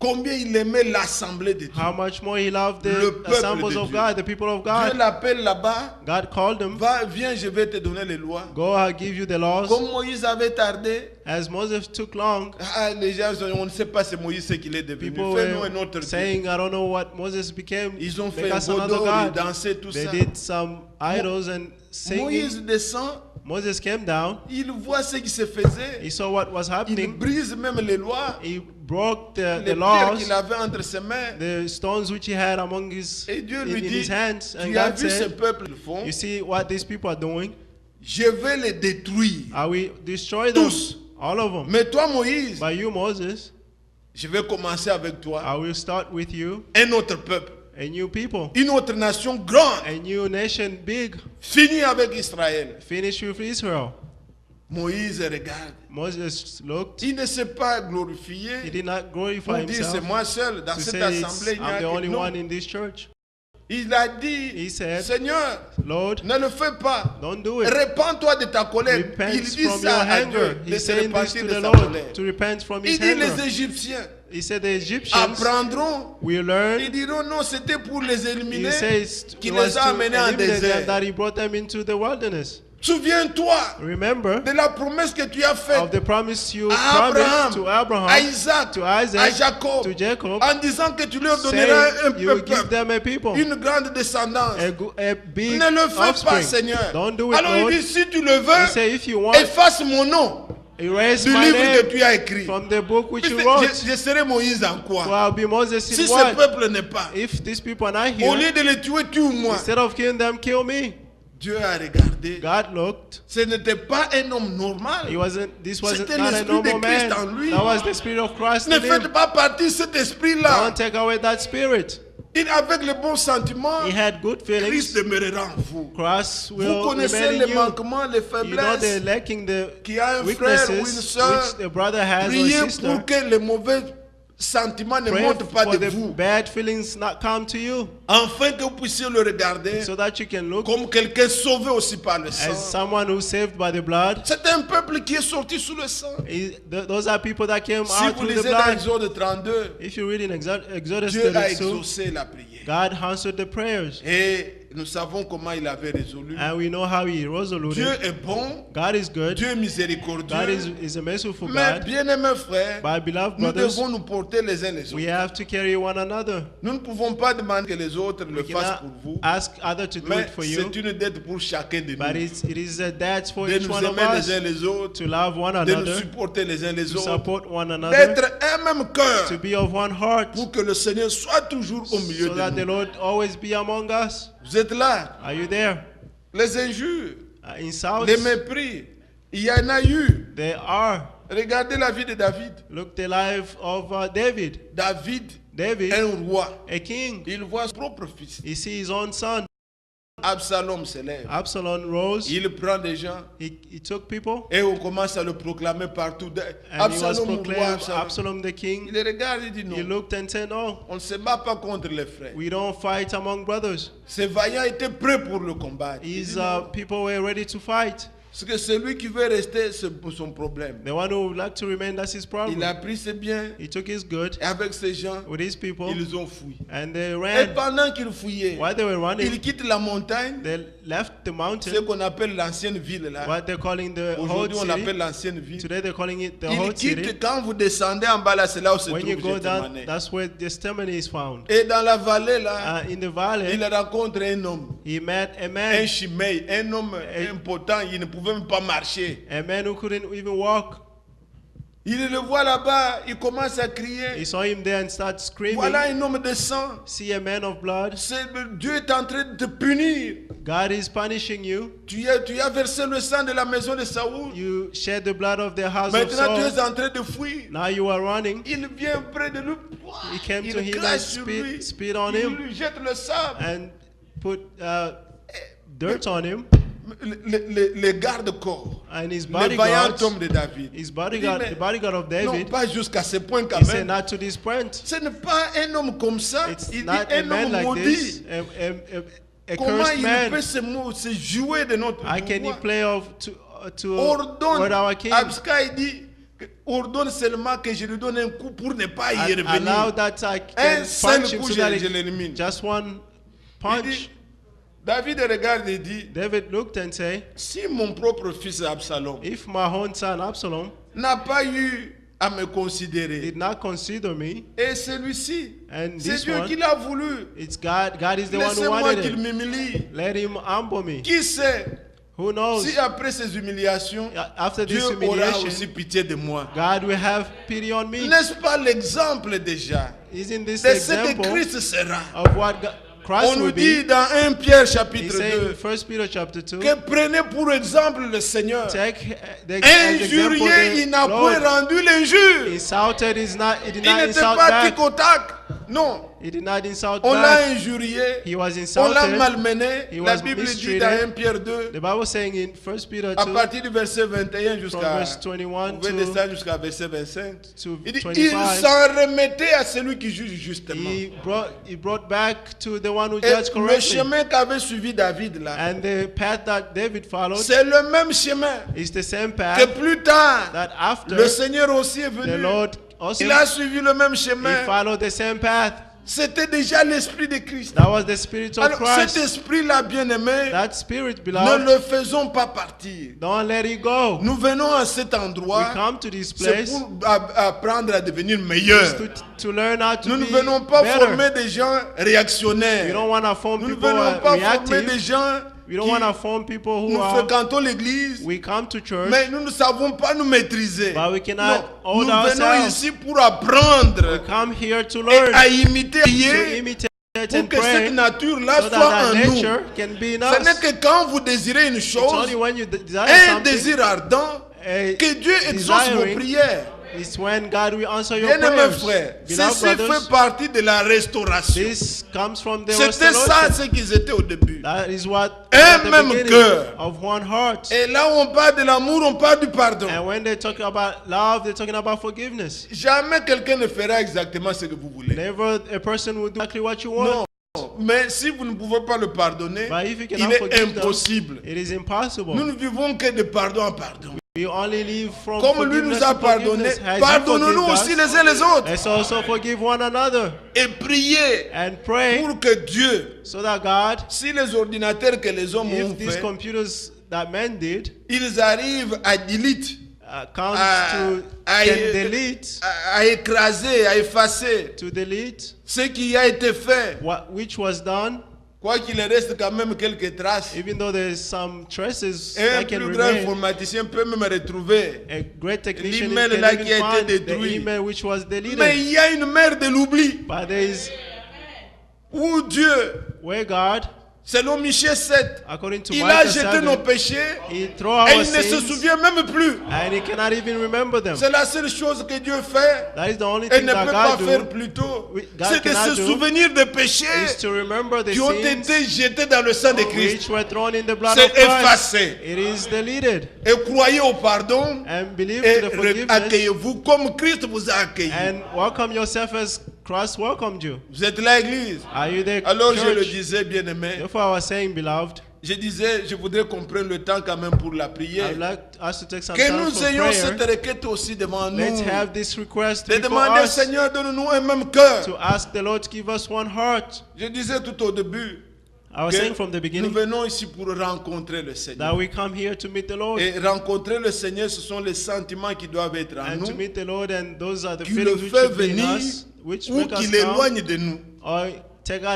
Combien il aimait l'assemblée de Dieu. How much more he loved Le the peuple assemblies de of Dieu. God, the people of Dieu God. l'appelle là-bas. God called him. Va, viens, je vais te donner les lois. Go, I'll give you the laws. Comme Moïse avait tardé, As Moses took long, les gens, on ne sait pas c'est Moïse ce qu'il est devenu. people Fais-nous un were autre Dieu. saying, I don't know what Moses became. Ils ont Make fait un us another godot, ils God. dansaient, tout They ça. did some idols and singing. Moïse descend, Moses came down. il voit ce qui se faisait. He saw what was Il happening. brise même les lois, He broke the les pierres laws, qu'il avait entre ses mains. the stones which he had among his Et Dieu in lui dit, his hands. And tu as God vu ce said, peuple le font, you see what these people are doing? je vais les détruire. I will destroy them, Tous. all of them. Mais toi Moïse, But you, Moses, je vais commencer avec toi. I will start with you, Un autre peuple, a new people, une autre nation grande, a new nation big. fini avec Israël. Finish with Israel. Moïse regarde. Moses looked. Il ne s'est pas He glorifié did not glorify pour dire c'est himself moi seul dans to cette say assemblée. Il n'y a I'm the que only non. one in this church. Il a dit, He said, Seigneur, Lord, ne le fais pas. don't do it. Répands-toi de ta colère. Repent Il dit from ça your à anger. Dieu, de He's se saying this repentir to de the sa Lord, colère. to repent from his Il dit les anger. Égyptiens He said the Egyptians apprendront. will learn. Ils diront non, c'était pour les He éliminer says qu'il it was les a to amenés en eliminate them désert. that he brought them into the wilderness. Souviens-toi Remember de la promesse que tu as faite of the promise you à promised to Abraham, Abraham, à Isaac, to à Isaac, Jacob, to Jacob, en disant que tu leur donneras un saying you will give peuple, them a people, une grande descendance. a big Ne le fais pas, offspring. Seigneur. Don't do it, Alors Lord. il dit, si tu le He veux, said, if you want, efface mon nom erase du my livre que name tu as écrit. from the book which Il you fait, wrote. je serai Moïse en quoi? So I'll be Moses Si in ce what? peuple n'est pas, If these people are not au here, lieu de les tuer, tue-moi. instead of killing them, kill me. Dieu a regardé. God looked. Ce n'était pas un homme normal. This wasn't C'était not a l'esprit de normal Christ man. en lui. That was the spirit of Christ Ne in him. faites pas partie de cet esprit-là. Don't take away that spirit. Il, avec les bons sentiments, He had good Christ feelings. demeurera en vous. Christ Vous will connaissez remain in les you. manquements, les You know they're faiblesses. lacking the Qui a un frère ou une weaknesses sœur. which the brother has or Priez sister. pour que les mauvais sentiments ne Pray montent pas for de the vous. bad feelings not come to you, Afin que vous puissiez le regarder so that you can look comme quelqu'un sauvé aussi par le as sang. someone who's saved by the blood. C'est un peuple qui est sorti sous le sang. Those are people that came Si out vous through the lisez dans blood. Exode 32, If you read in Exodus Dieu a 32, exaucé la prière. God answered the prayers, Et nous savons comment il avait résolu. and we know how He resolved Dieu it. est bon, God is good. Dieu est God miséricordieux. is a merciful Mais God. bien aimés frères, But beloved nous brothers, devons nous porter les uns les we autres. have to carry one another. Nous ne pouvons pas demander que les autres le We fassent cannot pour vous. ask others to do Mais it for you, c'est une dette pour chacun de but nous. it is a debt for De each nous one of aimer us les uns les autres, to love one de nous another, supporter les uns les to autres, support one another, d'être un même cœur to be of one heart, pour que le Seigneur soit toujours au milieu so de that the nous. Lord always be among us. Vous êtes là. Are you there? Les injures, Insults, les mépris, il y en a eu. there are. Regardez la vie de David. Look the life of David. David, David, un roi, a king. il voit son propre fils. He sees his own son. Absalom se lève. Absalom rose. Il prend des gens He took people, et on commence à le proclamer partout. and he was Absalom, roi, proclaimed Absalom. Absalom the king. Il regarde et dit He non. looked and said, "No, On ne se bat pas contre les frères. we don't fight among brothers. Ces vaillants étaient prêts pour le combat. Il His dit non. people were ready to fight. Parce que celui qui veut rester, c'est son problème. The one who would like to remain, that's his Il problem. a pris ses biens He took his good et avec ces gens, with his people, ils ont fui. and they Et ran. pendant qu'ils fouillaient, While they were ils running, quittent la montagne, they left the ce mountain, qu'on appelle l'ancienne ville là. what they're calling the Holy Aujourd'hui, on City. l'appelle l'ancienne ville. Today they're calling it the Ils Holy City. quittent quand vous descendez en bas là, c'est là où se When you trouve go down, Gethsemane. that's where the testimony is found. Et dans la vallée là, In the valley, il rencontre un homme, he met a un man. Shimei, un homme impotent, il ne pouvait pouvait même pas marcher. A man who couldn't even walk. Il le voit là-bas, il commence à He crier. saw him there and started screaming. Voilà un homme de sang. See a man of blood. Dieu est en train de te punir. God is punishing you. Tu as versé le sang de la maison de Saoul. You shed the blood of the house of Maintenant tu Saul. es en train de fuir. Now you are running. Il vient près de lui. He came Il to him and crache sur lui. spit on Il him lui jette le sable. and put dirt on him. Les gardes-corps. And his Le vaillant bodyguards, homme de David. his Il bodyguard, dit, the bodyguard of mais non, David, pas jusqu'à ce point quand he said, même. not to this point. Ce n'est pas un homme comme ça. It's Il dit not a un man homme like maudit. this, a Comment cursed il man. peut se jouer de notre How can he pouvoir? play off to Ordonne. our king? Abska, il dit, ordonne seulement que je lui donne un coup pour ne pas y Allow revenir. that I Un can seul punch him coup, so that je l'élimine. just one Il punch. dit, David regarde et dit, David looked and said, si mon propre fils Absalom if my own son Absalom n'a pas eu à me considérer, did not consider me, et celui-ci, and c'est this Dieu one, qui l'a voulu. it's God. God is the one who Laissez-moi wanted qu'il it. m'humilie. Let him humble me. Qui sait Who knows? si après ces humiliations, After Dieu this aura humiliation, aussi pitié de moi. God will have pity on me. N'est-ce pas l'exemple déjà Isn't this de ce que example Christ sera? of what Christ On nous will dit be? dans 1 Pierre He chapitre said in 2 1 Peter chapter 2, que prenez pour exemple le Seigneur. take the as example Injurié, il n'a the point Lord. rendu l'injure. Insulted is not, he did Il not n'était insult pas back. tic au tac. Non. He did not insult On l'a back. injurié. He was On l'a insulted. malmené. He La was Bible dit mistreated. dans 1 Pierre 2, The Bible saying in 1 Peter à 2, partir du verset 21 from jusqu'à verse 21 vous pouvez to, descendre jusqu'à verset 25. to Il dit, 25, il s'en remettait à celui qui juge justement. he brought back to the one who Et judged le correctly. chemin qu'avait suivi David là, And the path that David followed c'est le même chemin is the same que path plus tard, that after le Seigneur aussi est the venu. Lord also Il a suivi le même he chemin. followed the same path. C'était déjà l'esprit de Christ. That was the Spirit of Alors cet Christ. esprit-là, bien-aimé, That Spirit, ne beloved, le faisons pas partir. don't let it go. Nous venons à cet We endroit, come to this c'est place pour apprendre à devenir meilleurs. to learn how to Nous ne be venons pas better. former des gens We réactionnaires. don't want to form Nous ne people venons pas former reactive. des gens We don't qui want to form people who nous are. fréquentons l'église, We come to church, mais nous ne savons pas nous maîtriser. but we cannot Non, hold nous venons ourselves. ici pour apprendre We come here to et learn, à imiter to Dieu imitate pour and que cette pray, nature-là so soit that en that nous. nature can be in Ce n'est us. que quand vous désirez une It's chose, only when you desire un something, désir ardent, a que Dieu exauce vos desiring, prières. it's when God will answer your Bien-aimés prayers. frères, Beloved ceci brothers, fait partie de la restauration. this comes from the C'était ça restoration. ce qu'ils étaient au début. That is what Un at the même beginning cœur. of one heart. Et là où on parle de l'amour, on parle du pardon. And when they talk about love, they're talking about forgiveness. Jamais quelqu'un ne fera exactement ce que vous voulez. Never a person will do exactly what you want. Non. Mais si vous ne pouvez pas le pardonner, But if you il cannot est forgive them, impossible. it is impossible. Nous ne vivons que de pardon en pardon. We only live from Comme lui forgiveness nous a to pardonné, forgiveness. As you pardonnons-nous forgive aussi us, les uns les autres. let's also forgive one another Et priez and pray pour que Dieu, so that God, si les ordinateurs que les hommes ont if these fait, computers that men did ils arrivent à delete, comes à can delete, écraser, à effacer to delete ce qui a été fait, which was done, quoi qu'il reste quand même quelques traces. even though there's some traces Un that can plus grand remain. informaticien peut même retrouver. A great technician L'email can là even qui a été find détruit. the email which was deleted. Mais il y a une mer de l'oubli But there is où Dieu, where God, selon Michée 7, according to il a Micah jeté 7, nos péchés He threw et our il ne se sins souvient même plus. and He cannot even remember them. C'est la seule chose que Dieu fait That is the only et thing ne that peut pas God faire do, plus tôt. God C'est de cannot se do souvenir des péchés is to remember the qui ont sins été jetés dans le sang de Christ. which were thrown in the blood C'est of Christ. effacé. It is deleted. Et croyez au pardon And believe et to the forgiveness accueillez-vous comme Christ vous a accueilli. and welcome yourself as Christ welcomed you. Vous êtes là, Église. Are you there? Alors je le Church? disais, bien-aimé. Therefore, I was saying, beloved, Je disais, je voudrais qu'on prenne le temps quand même pour la I prière. would like us to take some Que time nous for ayons cette prayer. requête aussi devant nous. Let's have this request De before demander, us Seigneur, donne-nous un même cœur. to ask the Lord to give us one heart. Je disais tout au début I was saying from the que nous beginning venons ici pour rencontrer le Seigneur. that we come here to meet the Lord. Et rencontrer le Seigneur, ce sont les sentiments qui doivent être en And to nous, meet the Lord, and those are the qui le feelings which fait should be in venir us, which ou make us qui come, l'éloignent de nous. or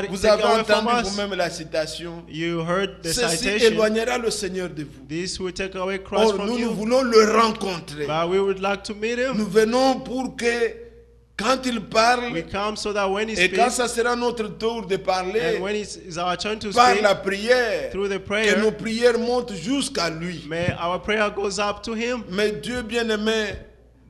Vous take avez away from entendu us. vous-même la citation. You heard the Ceci citation. éloignera le Seigneur de vous. This will take away Christ Or, from nous you. voulons le rencontrer. But we would like to meet him. Nous venons pour que, quand il parle, We come so that when he et quand speaks, ça sera notre tour de parler, and when it's our turn to par speak, la prière, through the que prayer, nos prières montent jusqu'à lui. may our prayer goes up to him. Mais Dieu bien-aimé,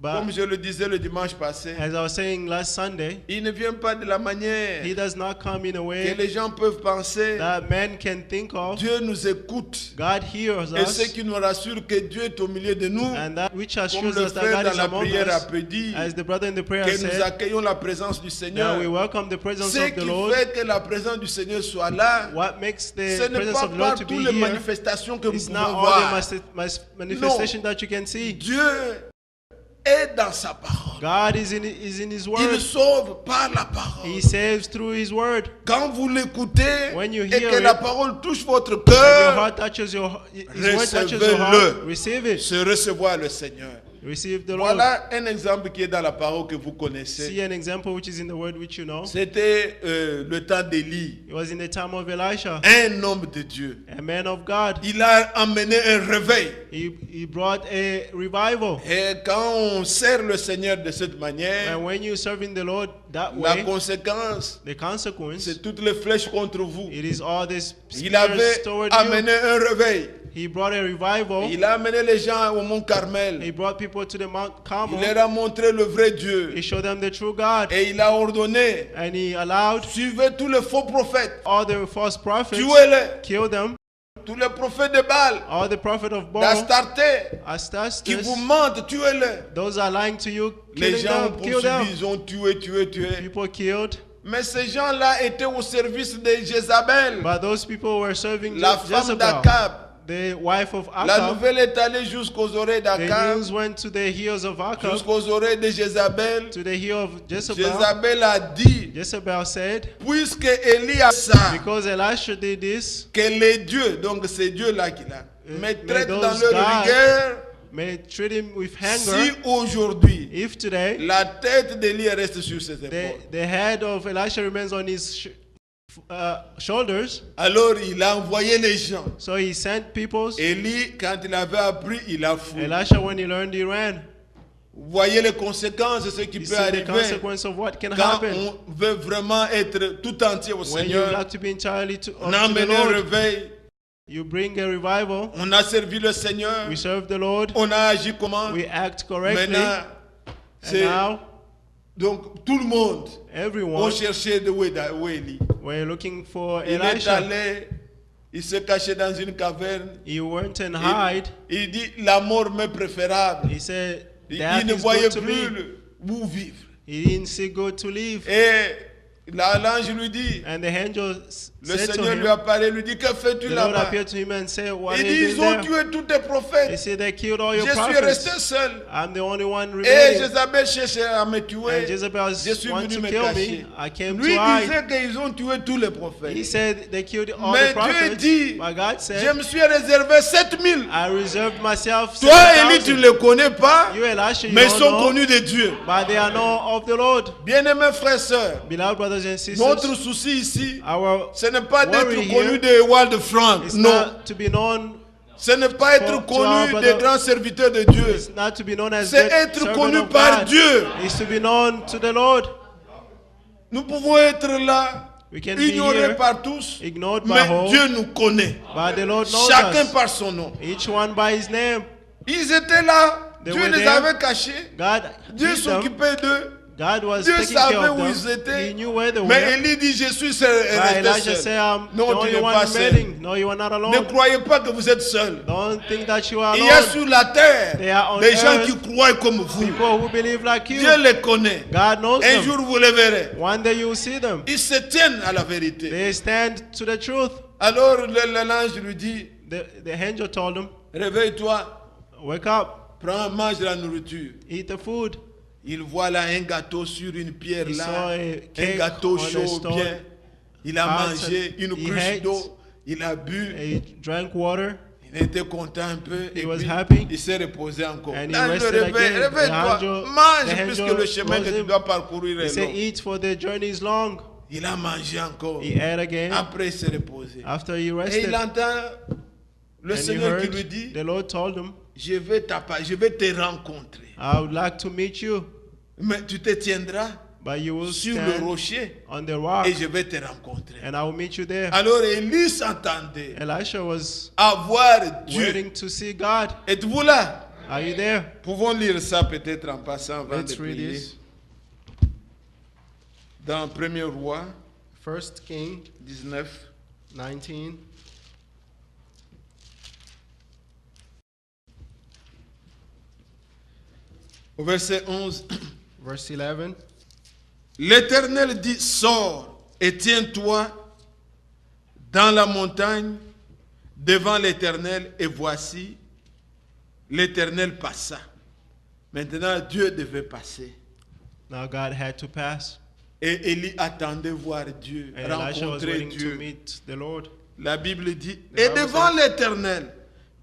comme But je le disais le dimanche passé, as I was saying last Sunday, il ne vient pas de la manière he does not come in a que way les gens peuvent penser. that men can think of. Dieu nous écoute. God hears Et ce us, qui nous rassure que Dieu est au milieu de nous, and that which comme assures le us that frère God dans is la among prière a us, prédit, as the brother in the prayer que nous said, accueillons la présence du that Seigneur. we welcome the presence Ce of the qui Lord. fait que la présence du Seigneur soit là, What makes ce the n'est presence pas of the Lord par to toutes be les here manifestations que nous is pouvons not all voir. the manifestation that you can see. Dieu est dans sa parole. God is in his Il word. sauve par la parole. He saves through his word. Quand vous l'écoutez When you et hear que it, la parole touche votre Your cœur, heart touches his word touches your recevez-le. heart. Receive it. se recevoir le Seigneur. Receive the Lord. Voilà un exemple qui est dans la parole que vous connaissez. See an example which is in the word which you know. C'était le temps d'Élie, It was in the time of Elisha, un homme de Dieu. a man of God. Il a amené un réveil. He brought a revival. Et quand on sert le Seigneur de cette manière, And when you're serving the Lord that la way, conséquence, the consequence, c'est toutes les flèches contre vous. it is all this Il avait spears toward amené you. un réveil. He brought a revival. Il a amené les gens au mont Carmel. He brought people to the Mount Il Carmel. leur a montré le vrai Dieu. He showed them the true God. Et il a ordonné, And he allowed suivez tous les faux prophètes, all the false prophets, tuez-les. kill them, Tous les prophètes de Baal, all the prophets of Baal, d'Astarté, qui Astastus, vous mentent, tuez-les. those are lying to you, Les killing gens them, kill poursuivis, them. ils ont tué. People killed, Mais ces gens-là étaient au service de Jézabel, but those people were serving la femme Jezebel, d'Akab. the wife of La Achab. nouvelle est allée jusqu'aux oreilles The d'Akab, news went to the ears of Achab, jusqu'aux oreilles de Jézabel. to the ear of Jezebel. Jézabel a dit, Jezebel said, puisque Élie a ça, because Elisha did this, que les dieux, donc c'est Dieu là qui l'a, me may traitent those dans leur gods rigueur. may treat him with Si anger. aujourd'hui, If today, la tête d'Élie reste sur ses épaules, the head of Elisha remains on his shoulders, alors il a envoyé les gens. so he sent people. Élie, quand il avait appris, il a fui. Elisha, when he learned, he ran. Vous voyez les conséquences de ce qui You peut see the arriver consequence of what can quand happen on veut vraiment être tout entier au when you Seigneur. like to be entirely to On a unto the amené un Lord. réveil, You bring a revival. on a servi le Seigneur, We serve the Lord. on a agi comment? We act correctly. Maintenant, And c'est now, donc tout le monde on everyone, cherchait de où est Élie. we're looking for Il est Elisha. allé, il se cachait dans une caverne. He went and Il, hid. il dit la mort m'est préférable. He said, Il death ne is voyait good to plus me. où vivre. He didn't see good to live. Et l'ange lui dit, And the angel le said to Seigneur lui him, apparaît, lui dit, que fais-tu the Lord là-bas? appeared to him and said, what Il are dit, you ils doing ont there? tué tous tes He prophètes. said, they killed all your Je suis resté prophets. seul. I'm the only one Et remaining. Jézabel cherchait à me And tuer. Jezebel Je suis wanted venu to me kill cacher. me. I came Lui to hide. disait qu'ils ont tué tous les prophètes. He said they killed all Mais the Dieu prophets. dit, But God je said, me suis réservé 7000. I reserved myself Toi, Élie, tu 7,000. ne les connais pas, You, Elisha, you mais ils don't sont know, connus de Dieu. but they are known of the Lord. Bien-aimés frères et sœurs, Beloved brothers and sisters, notre souci ici, our ce n'est pas d'être worry connu here des rois de France. is Non. not to be known. Ce n'est pas être to our connu brother- des grands serviteurs de Dieu. It's not to be known as C'est great être servant connu of par God. Dieu. It's to be known to the Lord. Nous pouvons être là, We can be ignorés here, par tous, ignored by mais all, Dieu nous connaît. but the Lord knows Chacun us. par son nom. Each one by his name. Ils étaient là, They Dieu were les there. avait cachés, God Dieu hid them. s'occupait d'eux. God was Dieu taking care savait of où them. ils étaient. He knew where they were. Mais Élie dit, je suis seul et But resté Elijah seul. said, I'm Non, the tu only n'es one pas seul. remaining. No, you are not Ne alone. croyez pas que vous êtes seul. Don't think that you are Il y a alone. sur la terre They are on des gens earth. qui croient comme vous. People who believe like you. Dieu les connaît. God knows Un them. jour, vous les verrez. One day you will see them. Ils se tiennent à la vérité. They stand to the truth. Alors l'ange lui dit, The angel told him, réveille-toi, wake up, prends, mange la nourriture. eat the food. Il voit là un gâteau sur une pierre He saw là, a un cake gâteau on a chaud stone. bien. Il a Hot, mangé une he cruche ate. d'eau, il a bu, He drank water. il était content un peu et He was puis happy. il s'est reposé encore. And he L'ange le rested réveille, again. réveille-toi, The mange angel puisque le chemin rose que tu him. dois parcourir He est said, long. eat for the journey is long. il a mangé encore. He ate again. Après, il s'est reposé. After he Et rested, il entend le and he Seigneur qui heard lui dit, the Lord told him, je vais te rencontrer. I would like to meet you, Mais tu te tiendras but you will sur le stand rocher on the rock, et je vais te rencontrer. and I will meet you there. Alors Élie s'entendait Elisha was à voir Dieu. waiting to see God. Êtes-vous là? Are you there? Pouvons lire ça peut-être en passant avant Let's de read prier. this. Dans 1er Roi 1 King 19. 19. Au verset 11. Verse 11. L'Éternel dit, sors et tiens-toi dans la montagne devant l'Éternel. Et voici, l'Éternel passa. Maintenant, Dieu devait passer. Now God had to pass, Et Élie attendait voir Dieu, and Elisha was rencontrer waiting to Dieu. meet the Lord. La Bible dit, The et Bible devant says- l'Éternel,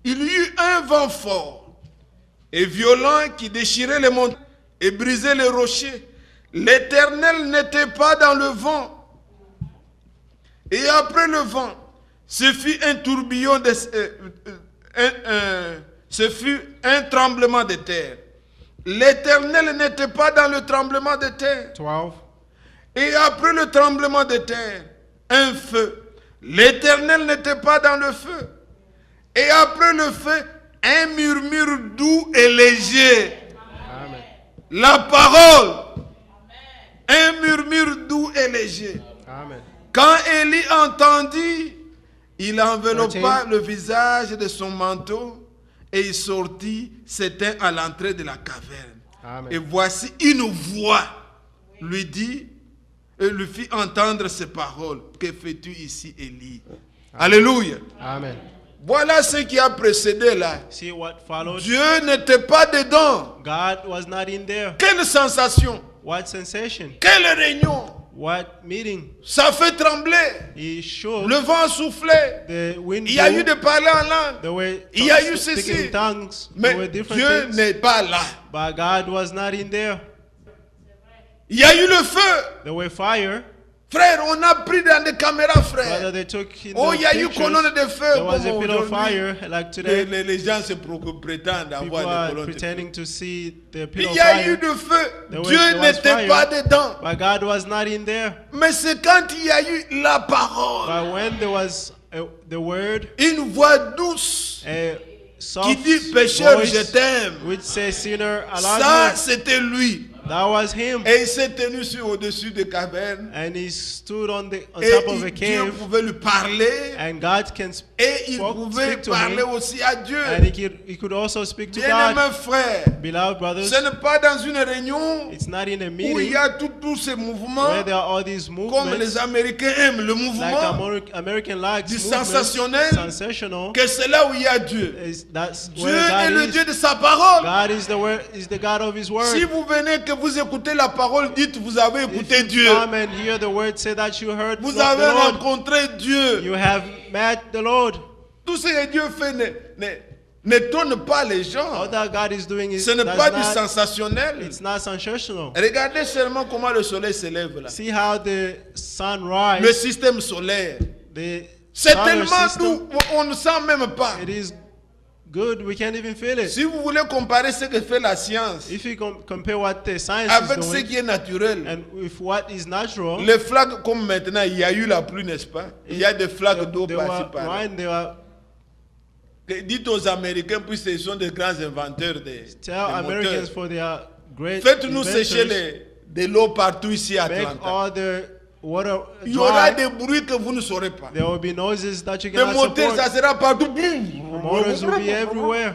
il y eut un vent fort et violent qui déchirait les montagnes et brisait les rochers. L'Éternel n'était pas dans le vent. Et après le vent, ce fut un tourbillon, ce fut un tremblement de terre. L'Éternel n'était pas dans le tremblement de terre. 12. Et après le tremblement de terre, un feu. L'Éternel n'était pas dans le feu. Et après le feu, un murmure doux et léger. Amen. La parole. Un murmure doux et léger. Amen. Quand Élie entendit, il enveloppa 13. le visage de son manteau et il sortit, s'éteint à l'entrée de la caverne. Amen. Et voici une voix lui dit, et lui fit entendre ces paroles. Que fais-tu ici, Élie? Alléluia. Amen. Voilà ce qui a précédé là. See what followed? Dieu n'était pas dedans. God was not in there. Quelle sensation, What sensation? quelle réunion. What meeting? Ça fait trembler. He shook. Le vent soufflait. The wind Il y a eu blew. de parler en langue. There were Il y a eu speaking ceci. in tongues. Mais There were different Dieu things. n'est pas là. But God was not in there. Il y a eu le feu. There were fire. Frère, on a pris dans des caméras, Brother, frère. they took in Oh, the il y a eu pictures. colonne de feu. There was comme a pillar of aujourd'hui. fire like today. Les gens prétendent People avoir are des colonnes de feu. pretending to see the pillar Il of y a eu fire. de feu. There Dieu was n'était fire. pas dedans. But God was not in there. Mais c'est quand il y a eu la parole, But when there was the word, une voix douce a qui soft dit pécheur, je voice t'aime. which says sinner, I Ça, love you. c'était lui. That was him. Et il s'est tenu au-dessus des cavernes. And he stood on Et top of a Dieu cave. pouvait lui parler. And God can Et il pouvait speak to parler him. aussi à Dieu. And he could also speak to God. Bien-aimés frères, Beloved brothers, ce n'est pas dans une réunion it's not in a où il meeting y a tous ces mouvements, where there are all these comme movements, les Américains aiment le like mouvement, American likes du movements, sensationnel, sensational. que c'est là où il y a Dieu. That's Dieu where est God le is. Dieu de sa parole. God is the God of His Si word. vous venez que vous écoutez la parole, dites vous avez If écouté you Dieu. come and hear the word, say that you heard Vous the avez Lord. rencontré Dieu. You have met the Lord. Tout ce que Dieu fait n'étonne pas les gens. All that God is doing is Ce n'est does pas du not, sensationnel. it's not sensational. Regardez seulement comment le soleil se lève là. See how the sun Le rises. système solaire. The C'est solar tellement system, doux, on ne sent même pas. it is good. We can't even feel it. Si vous voulez comparer ce que fait la science If you compare what the science avec is ce doing qui est naturel, and with what is natural, les flaques comme maintenant, il y a eu la pluie, n'est-ce pas? Il y a des flaques d'eau they par-ci were par-là. wine, they were Dites aux Américains, puisqu'ils sont des grands inventeurs des tell moteurs. Americans for their great Faites-nous sécher inventors, de l'eau partout ici à make Atlanta. all the water Il y aura dry. des bruits que vous ne saurez pas. There will be noises that you Les cannot moteurs, ça support. sera partout. Motors will be everywhere.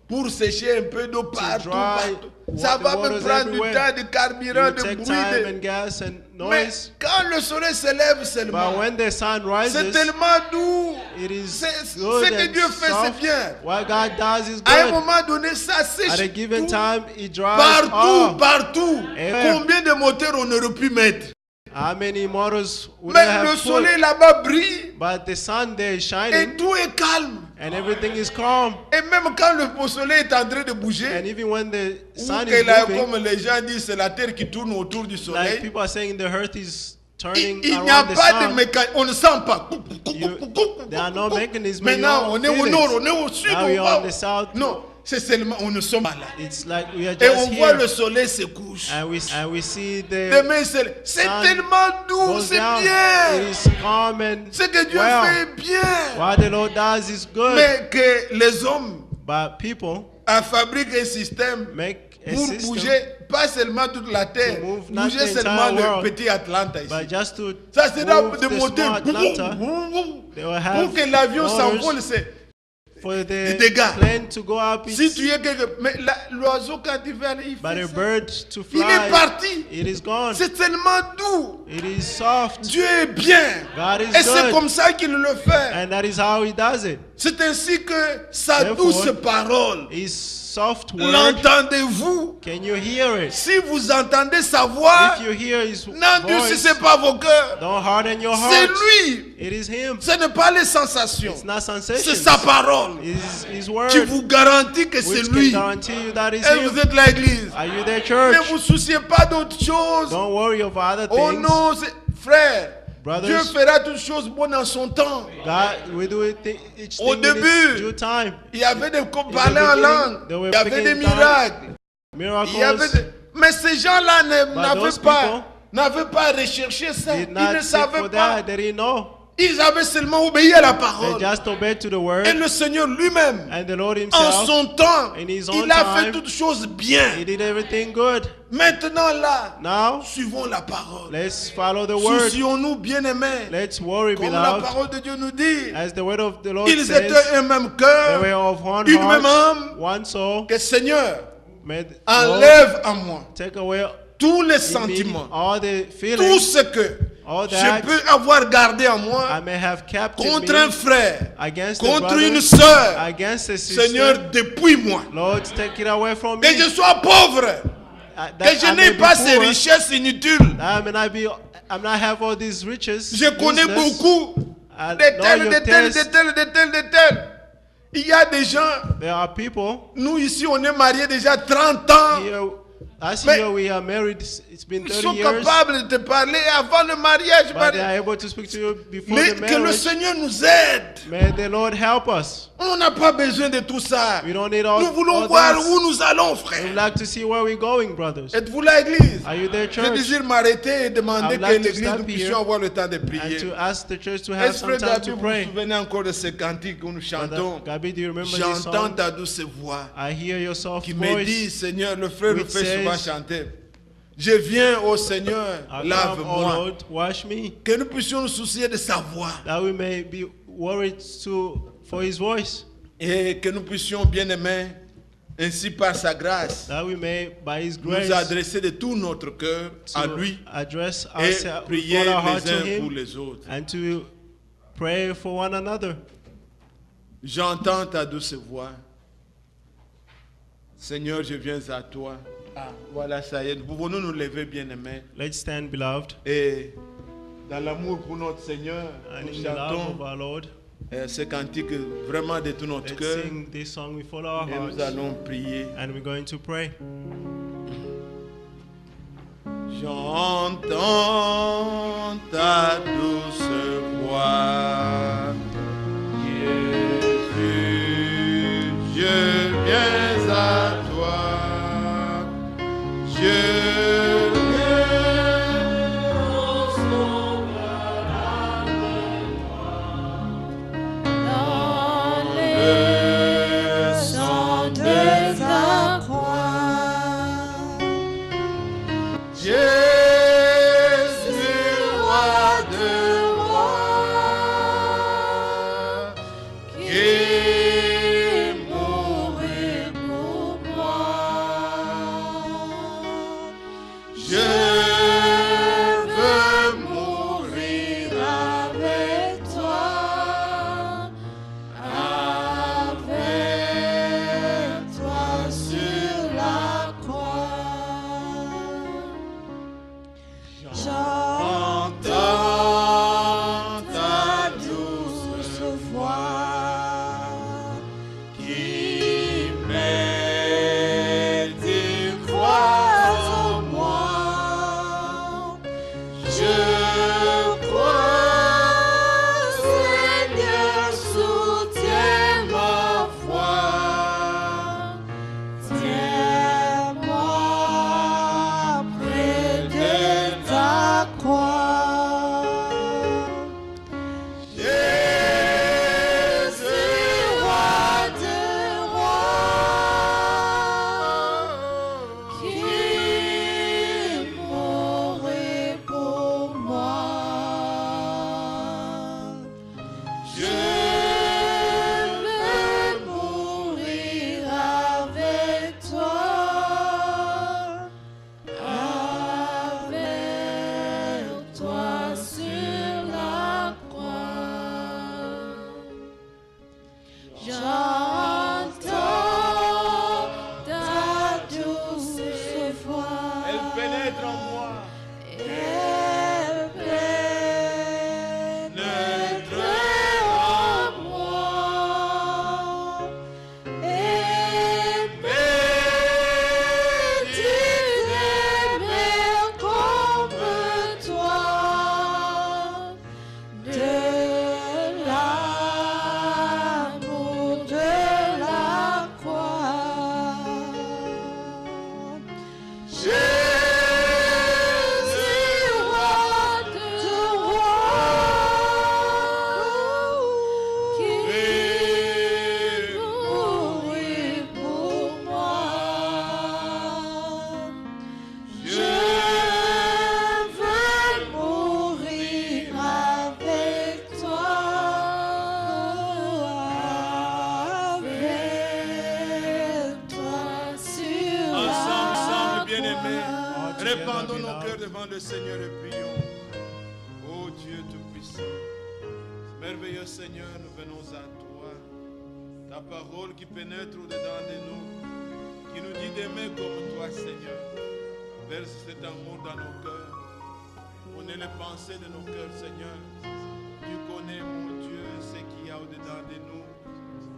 Pour sécher un peu d'eau partout, dry partout. Ça the va me waters prendre du everywhere. temps, de carburant, It de will take bruit. time and gas and Mais noise. quand le soleil se lève But seulement, when the sun c'est rises, tellement doux. it is C'est- good ce que and Dieu fait, c'est soft. bien. What God does is À un good. moment donné, ça sèche At a given tout. time, it dries Partout, all. partout. Everywhere. Combien de moteurs on aurait pu mettre? How many motors would they Mais le have soleil put? là-bas brille But the sun there is et shining tout est calme. and everything is calm. Et même quand le soleil est en train de And bouger, even when the ou sun que is là, moving, comme les gens disent, c'est la terre qui tourne autour du like soleil. people are saying the earth is turning Il n'y a around the pas de sun. mécanisme, on ne sent pas. There are no mechanisms. You Maintenant, on don't est au feel nord, it. on est au sud, Now on we are va. on the south. Non, c'est seulement, on ne sommes pas là. It's like we are Et just on voit here. le soleil se couche. And we see the Demain, c'est sun tellement doux, goes c'est down. bien. It is calm and Ce que Dieu well. fait est bien. What the Lord does is good. Mais que les hommes But people fabriquent un système make a pour system, bouger pas seulement toute la terre, to move not bouger the seulement entire le world, petit Atlanta ici. but just to Ça sera move de the monter small Atlanta, they will have pour que l'avion s'envole. motors C'est for des the dégâts. plane to go up. Si tu es quelque, mais l'oiseau quand il va aller, il But fait a ça. bird to Il est fly, parti. it is gone. C'est tellement doux. It is soft. Dieu est bien. God is Et c'est good. comme ça qu'il le fait. And that is how he does it. C'est ainsi que sa Therefore, douce parole, His soft word, l'entendez-vous? can you hear it? Si vous entendez sa voix, If you hear his n'endurcissez voice, pas vos cœurs. don't harden your C'est heart. lui. It is him. Ce n'est pas les sensations. It's not C'est sensations. sa parole It is his word, qui vous garantit que c'est which can lui. guarantee you that is Et vous him. êtes l'église. Are you their Ne church? vous souciez pas d'autre chose. Don't worry of other Oh things. non, frère. Brothers, Dieu fera toutes choses bonnes en son temps. God will do it each Au thing in début, its due time. Il y avait des parler en beginning, langue. they were Il y avait des speaking in miracles. Miracles Il y avait mais ces gens-là those n'avaient pas recherché ça. did Ils not ne seek savaient for pas. that. They didn't know. Ils avaient seulement obéi à la They parole. just obeyed to the Et word. le Seigneur lui-même, And the Lord en himself, son temps, in his own il a fait time, toutes choses bien. he did everything good. Maintenant là, Now, suivons la parole. let's follow the word. Soucions-nous, bien-aimés. Let's worry, Comme la beloved. parole de Dieu nous dit, As the word of the Lord ils says, étaient un même they were cœur, of one une même heart, âme. one soul. Que Seigneur, May the Lord enlève en moi take away tous les in me sentiments, all the tout feelings ce que all je that peux avoir gardé en I moi may have kept in contre un me frère, against a contre brother, une sœur. against a sister. Seigneur, dépouille-moi. Lord, take it away from Que me. je sois pauvre, That que je I may n'ai be pas ces poor, richesses inutiles. that I may not be, I may not have all these riches. Je connais useless. beaucoup I de know tels, your de tels, de taste. tels, de tels, de tels. Il y a des gens, There are people nous ici, on est mariés déjà 30 ans. here. As Mais- here we are married. It's been Ils 30 sont years, capables de te parler avant le mariage. but they are able to speak to you before Mais the que le marriage. Seigneur nous aide. May the Lord help us. On n'a pas besoin de tout ça. We don't need all. Nous voulons all voir this. où nous allons, We would frère. like to see where we're going, brothers. Êtes-vous là, Église? Are you there, Je church? désire m'arrêter et demander I would que like to l'Église, stop nous puissions here avoir le temps de And prier. to ask the church to have Est-ce some que time David, to vous vous pray. souvenez encore de ce cantique que nous chantons? Gabi, do you remember this J'entends song? ta douce voix I hear your soft qui me dit, voice. Seigneur, le frère le which fait souvent says, chanter. Je viens au Seigneur, I come, O lave-moi. Lord, wash me, Que nous puissions nous soucier de sa voix that we may be worried for his voice, et que nous puissions, bien aimer, ainsi par sa grâce, that we may, by his grace, nous adresser de tout notre cœur à to lui address et ourselves, prier pour our heart les to uns pour him, les autres. and to pray for one another. J'entends ta douce voix. Seigneur, je viens à toi. Ah, voilà, ça y est. Nous pouvons nous lever, bien aimés. Let's stand, beloved, Et dans l'amour pour notre Seigneur, and nous in the love of chantons our Lord, ce cantique vraiment de tout notre let's cœur. sing this song with all our Et nous hearts, allons prier. and we're going to pray. J'entends ta douce voix. Jésus, je viens à toi. Je viens au sauveur Dans le sang de de ta croix, Jésus, roi de Répandons nos cœurs devant le Seigneur et prions. Ô Dieu Tout-Puissant, merveilleux Seigneur, nous venons à toi. Ta parole qui pénètre au-dedans de nous, qui nous dit d'aimer comme toi, Seigneur. Verse cet amour dans nos cœurs. Connais les pensées de nos cœurs, Seigneur. Tu connais, mon Dieu, ce qu'il y a au-dedans de nous,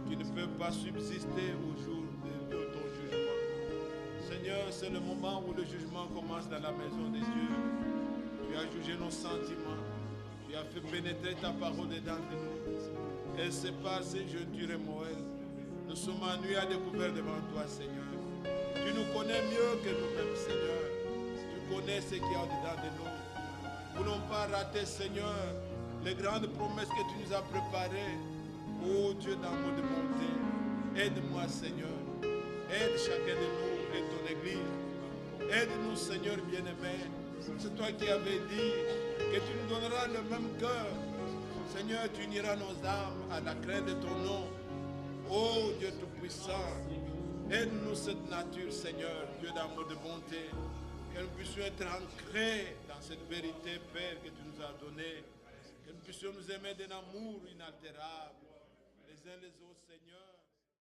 qui ne peut pas subsister au jour de ton jugement. Seigneur, c'est le moment où le jugement commence dans la maison de Dieu. Tu as jugé nos sentiments. Tu as fait pénétrer ta parole dedans de nous. Et c'est par ces jeûnes du Moël. Nous sommes en nuit à découvert devant toi, Seigneur. Tu nous connais mieux que nous-mêmes, Seigneur. Tu connais ce qu'il y a au-dedans de nous. Nous ne voulons pas rater, Seigneur, les grandes promesses que tu nous as préparées. Ô Dieu d'amour de bonté, aide-moi, Seigneur. Aide chacun de nous et ton Église. Aide-nous, Seigneur bien-aimé. C'est toi qui avais dit que tu nous donneras le même cœur. Seigneur, tu uniras nos âmes à la crainte de ton nom. Ô Dieu Tout-Puissant, aide-nous cette nature, Seigneur, Dieu d'amour de bonté. Que nous puissions être ancrés dans cette vérité, Père, que tu nous as donnée. Que nous puissions nous aimer d'un amour inaltérable, les uns les autres, Seigneur.